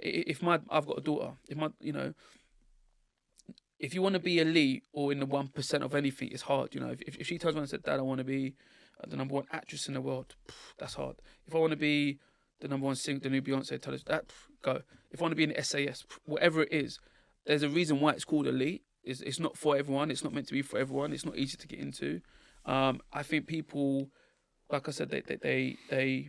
I've got a daughter. If you want to be elite or in the 1% of anything, it's hard. If she turns around and said, "Dad, I want to be the number one actress in the world," that's hard. If I want to be the number one singer, the new Beyonce, tell us that, go. If I want to be in the SAS, whatever it is, there's a reason why it's called elite. It's not for everyone. It's not meant to be for everyone. It's not easy to get into. I think people, like I said, they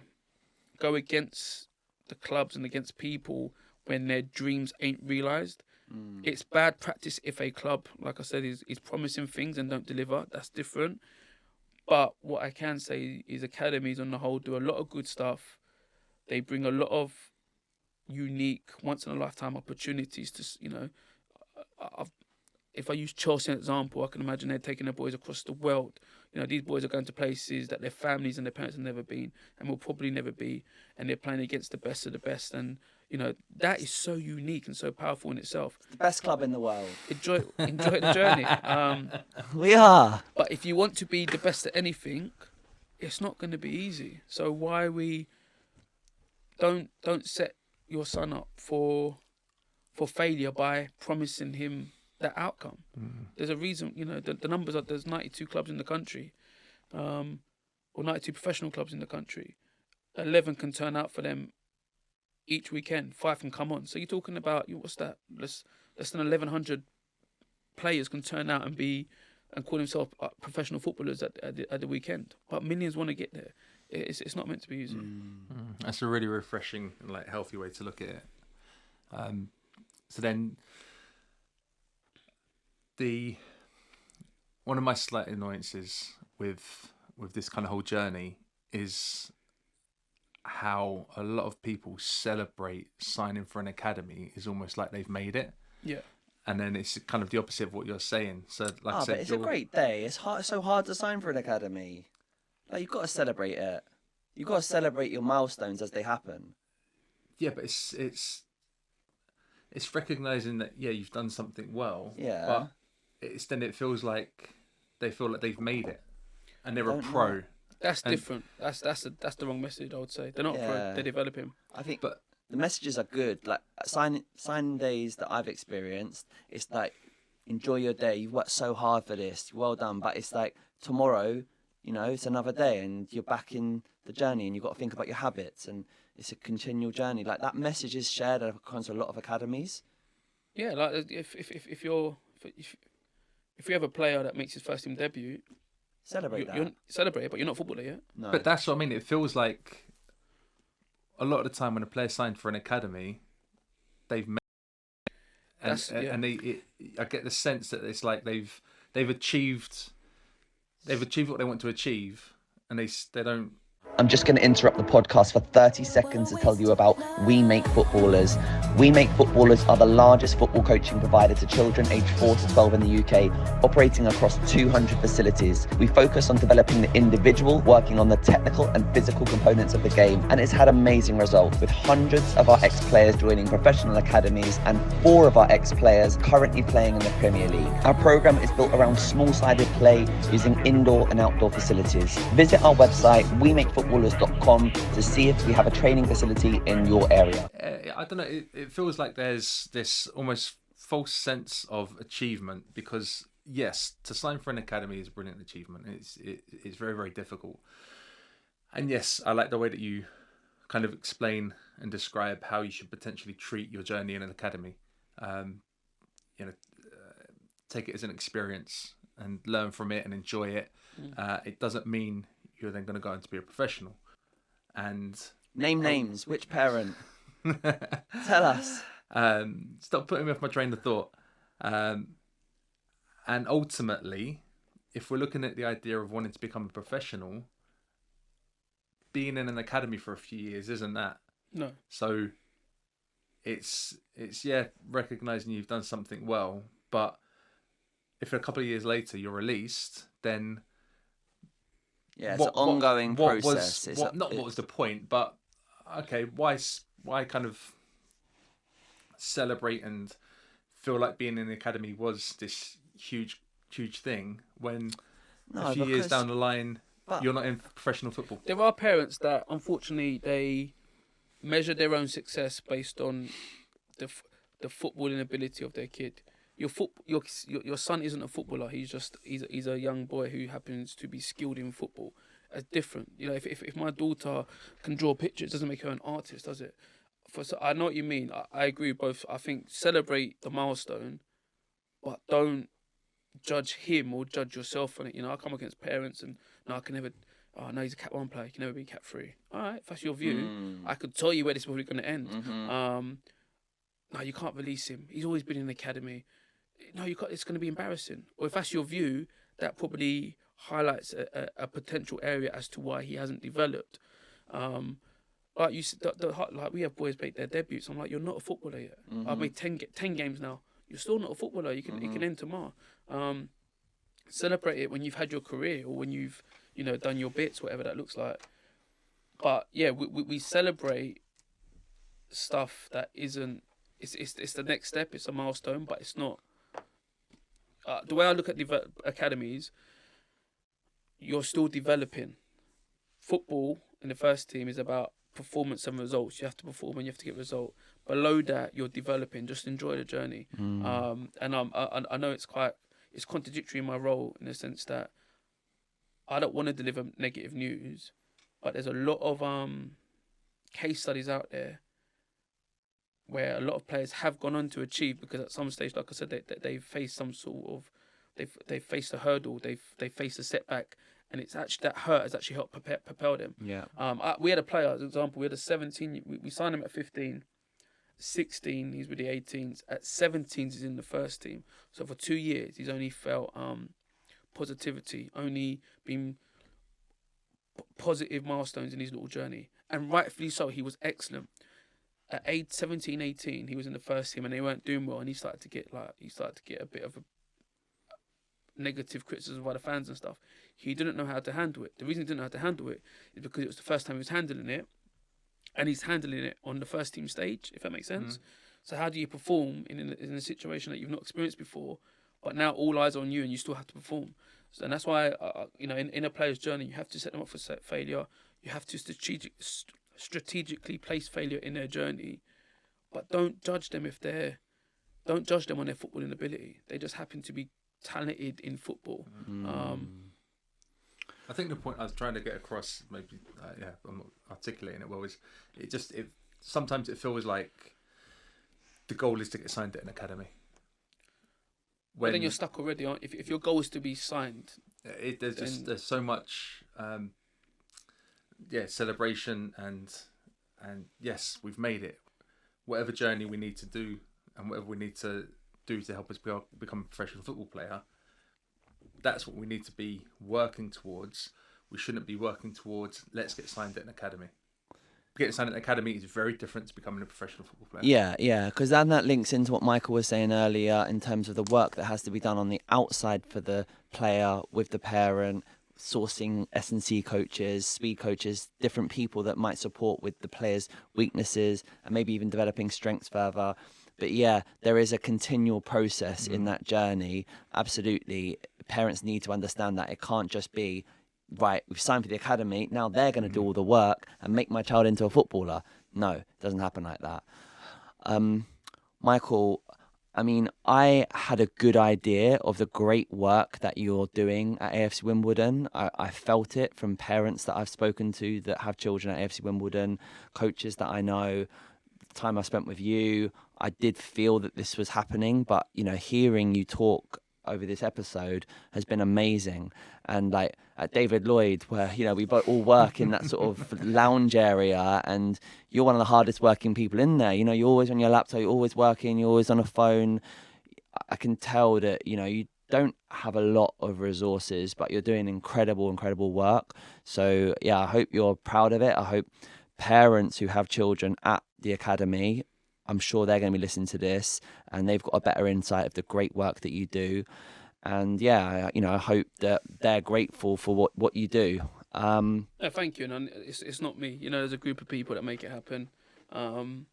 go against the clubs and against people when their dreams ain't realised. It's bad practice if a club, like I said, is promising things and don't deliver. That's different. But what I can say is academies on the whole do a lot of good stuff. They bring a lot of unique, once-in-a-lifetime opportunities to, if I use Chelsea as an example, I can imagine they're taking their boys across the world. These boys are going to places that their families and their parents have never been and will probably never be, and they're playing against the best of the best. And, that is so unique and so powerful in itself. The best club in the world. Enjoy the journey. We are. But if you want to be the best at anything, it's not going to be easy. So why we don't set your son up for failure by promising him that outcome. There's a reason, the numbers are, there's 92 clubs in the country, or 92 professional clubs in the country. 11 can turn out for them each weekend. 5 can come on. So you're talking about, what's that? Less than 1,100 players can turn out and call themselves professional footballers at the weekend. But millions want to get there. It's not meant to be easy. That's a really refreshing and healthy way to look at it. So then, one of my slight annoyances with this kind of whole journey is how a lot of people celebrate signing for an academy is almost like they've made it. Yeah. And then it's kind of the opposite of what you're saying. So, like I said, but it's a great day. It's so hard to sign for an academy. You've got to celebrate it. You've got to celebrate your milestones as they happen. Yeah, but it's recognising that you've done something well. Yeah. But it feels like they feel like they've made it, and they're a pro. That's different. That's the wrong message. I would say they're not a pro. They're developing. I think, but the messages are good. Like sign days that I've experienced, it's like, enjoy your day. You've worked so hard for this. Well done. But it's like tomorrow, it's another day, and you're back in the journey, and you've got to think about your habits, and it's a continual journey. Like that message is shared across a lot of academies. Yeah, like if you have a player that makes his first team debut, Celebrate that. You're celebrate it, but you're not a footballer yet. No. But that's what I mean. It feels like a lot of the time when a player signed for an academy, they've made, and I get the sense that it's like they've achieved what they want to achieve, and they don't. I'm just going to interrupt the podcast for 30 seconds to tell you about We Make Footballers. We Make Footballers are the largest football coaching provider to children aged 4 to 12 in the UK, operating across 200 facilities. We focus on developing the individual, working on the technical and physical components of the game, and it's had amazing results, with hundreds of our ex-players joining professional academies and 4 of our ex-players currently playing in the Premier League. Our program is built around small-sided play using indoor and outdoor facilities. Visit our website, WeMakeFootballers.com, to see if we have a training facility in your area. I don't know. It feels like there's this almost false sense of achievement, because yes, to sign for an academy is a brilliant achievement. It's very, very difficult. And yes, I like the way that you kind of explain and describe how you should potentially treat your journey in an academy. Take it as an experience and learn from it and enjoy it. It doesn't mean you're then going to go on to be a professional. And name names. Which parent? Tell us. Stop putting me off my train of thought. And ultimately, if we're looking at the idea of wanting to become a professional, being in an academy for a few years isn't that. No. So it's recognizing you've done something well, but if a couple of years later you're released, then it's an ongoing process. What was the point? But okay, why kind of celebrate and feel like being in the academy was this huge thing when a few years down the line you're not in professional football? There are parents that unfortunately they measure their own success based on the footballing ability of their kid. Your son isn't a footballer. He's a young boy who happens to be skilled in football. It's different. If my daughter can draw pictures, it doesn't make her an artist, does it? So I know what you mean. I agree with both. I think celebrate the milestone, but don't judge him or judge yourself on it. I come against parents and no, I can never. Oh no, he's a Cat 1 player. He can never be Cat 3. All right, if that's your view, I could tell you where this is probably going to end. No, you can't release him. He's always been in the academy. No, you can't. It's going to be embarrassing. Or if that's your view, that probably highlights a potential area as to why he hasn't developed. Like you said, like we have boys make their debuts. I'm like, you're not a footballer yet. I've made 10 games now. You're still not a footballer. It can end tomorrow. Celebrate it when you've had your career or when you've done your bits, whatever that looks like. But yeah, we celebrate stuff that isn't. It's the next step. It's a milestone, but it's not. The way I look at academies, you're still developing. Football in the first team is about performance and results. You have to perform and you have to get result. Below that, you're developing. Just enjoy the journey. And I know it's contradictory in my role in the sense that I don't want to deliver negative news, but there's a lot of case studies out there where a lot of players have gone on to achieve because at some stage, like I said, they've faced some sort of, they've faced a hurdle, they've faced a setback, and it's actually that hurt has actually helped propel them. Yeah. We had a player, as an example, we had a 17, we signed him at 15, 16, he's with the 18s, at 17s he's in the first team. So for 2 years, he's only felt positivity, only been positive milestones in his little journey. And rightfully so, he was excellent. At age 17, 18, he was in the first team and they weren't doing well, and he started to get a bit of a negative criticism by the fans and stuff. He didn't know how to handle it. The reason he didn't know how to handle it is because it was the first time he was handling it, and he's handling it on the first team stage, if that makes sense. So how do you perform in a situation that you've not experienced before, but now all eyes on you and you still have to perform? And that's why, in a player's journey, you have to set them up for failure. You have to strategically place failure in their journey, but don't judge them don't judge them on their footballing ability. They just happen to be talented in football. I think the point I was trying to get across, maybe, I'm not articulating it well, is sometimes it feels like the goal is to get signed at an academy. But then you're stuck already, aren't you? If your goal is to be signed, there's so much, celebration and yes, we've made it. Whatever journey we need to do and whatever we need to do to help us become a professional football player, that's what we need to be working towards. We shouldn't be working towards, let's get signed at an academy. Getting signed at an academy is very different to becoming a professional football player. Yeah, because then that links into what Michael was saying earlier in terms of the work that has to be done on the outside for the player with the parent, sourcing S&C coaches, speed coaches, different people that might support with the player's weaknesses and maybe even developing strengths further. But yeah, there is a continual process in that journey. Absolutely. Parents need to understand that it can't just be, right, we've signed for the academy, now they're going to do all the work and make my child into a footballer. No, it doesn't happen like that. Michael, I mean, I had a good idea of the great work that you're doing at AFC Wimbledon. I felt it from parents that I've spoken to that have children at AFC Wimbledon, coaches that I know, the time I spent with you. I did feel that this was happening, but, hearing you talk over this episode has been amazing. And like at David Lloyd, where we both all work in that sort of lounge area, and you're one of the hardest working people in there. You're always on your laptop, you're always working, you're always on a phone. I can tell that you don't have a lot of resources, but you're doing incredible work. So yeah, I hope you're proud of it. I hope parents who have children at the academy, I'm sure they're going to be listening to this and they've got a better insight of the great work that you do. And yeah, I hope that they're grateful for what you do. Thank you. And it's not me. There's a group of people that make it happen. And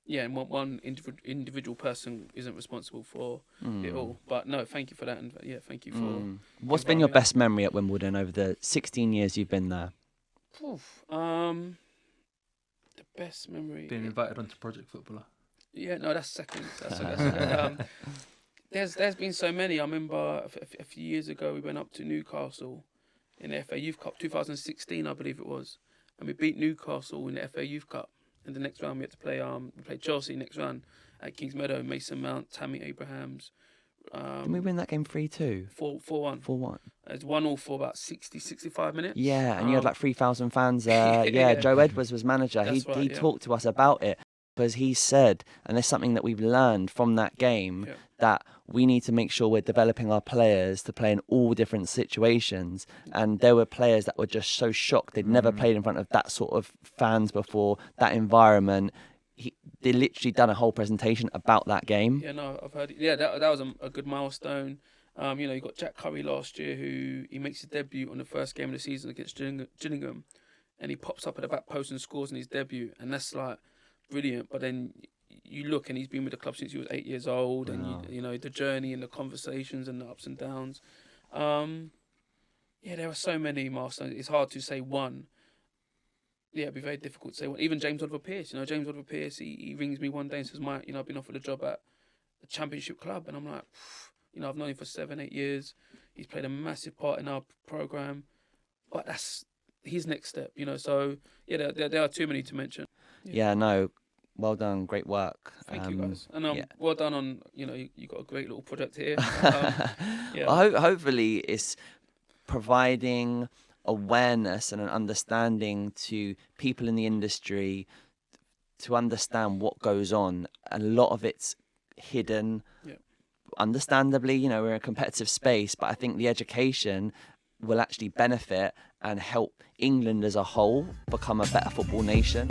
one individual person isn't responsible for it all. But no, thank you for that. And yeah, thank you for... What's been your best memory at Wimbledon over the 16 years you've been there? The best memory... Being invited onto Project Footballer. Yeah, no, that's second. There's been so many. I remember a few years ago we went up to Newcastle in the FA Youth Cup, 2016, I believe it was, and we beat Newcastle in the FA Youth Cup. And the next round we had to play. We played Chelsea next round at Kings Meadow. Mason Mount, Tammy Abrahams. Did we win that game 3-2? 4-1. 4-1. It's 1-1 for about 65 minutes. Yeah, and you had like 3,000 fans there. Yeah, Joe Edwards was manager. He talked to us about it. Because he said, and there's something that we've learned from that game, that we need to make sure we're developing our players to play in all different situations. And there were players that were just so shocked. They'd never played in front of that sort of fans before, that environment. They literally done a whole presentation about that game. Yeah, no, I've heard it. Yeah, that was a good milestone. You got Jack Curry last year, who he makes his debut on the first game of the season against Gillingham. And he pops up at the back post and scores in his debut. And that's like... brilliant. But then you look and he's been with the club since he was 8 years old, and the journey and the conversations and the ups and downs. There are so many milestones. It's hard to say one. Yeah, it'd be very difficult to say one. Even James Oliver Pearce, James Oliver Pearce, he rings me one day and says, Mike, I've been offered a job at a championship club, and I'm like, I've known him for 7-8 years. He's played a massive part in our program, but that's his next step. So yeah, there are too many to mention. Yeah, no, well done, great work. Thank you guys, and well done on you got a great little project here. Hopefully it's providing awareness and an understanding to people in the industry to understand what goes on. A lot of it's hidden, understandably. We're in a competitive space, but I think the education will actually benefit and help England as a whole become a better football nation.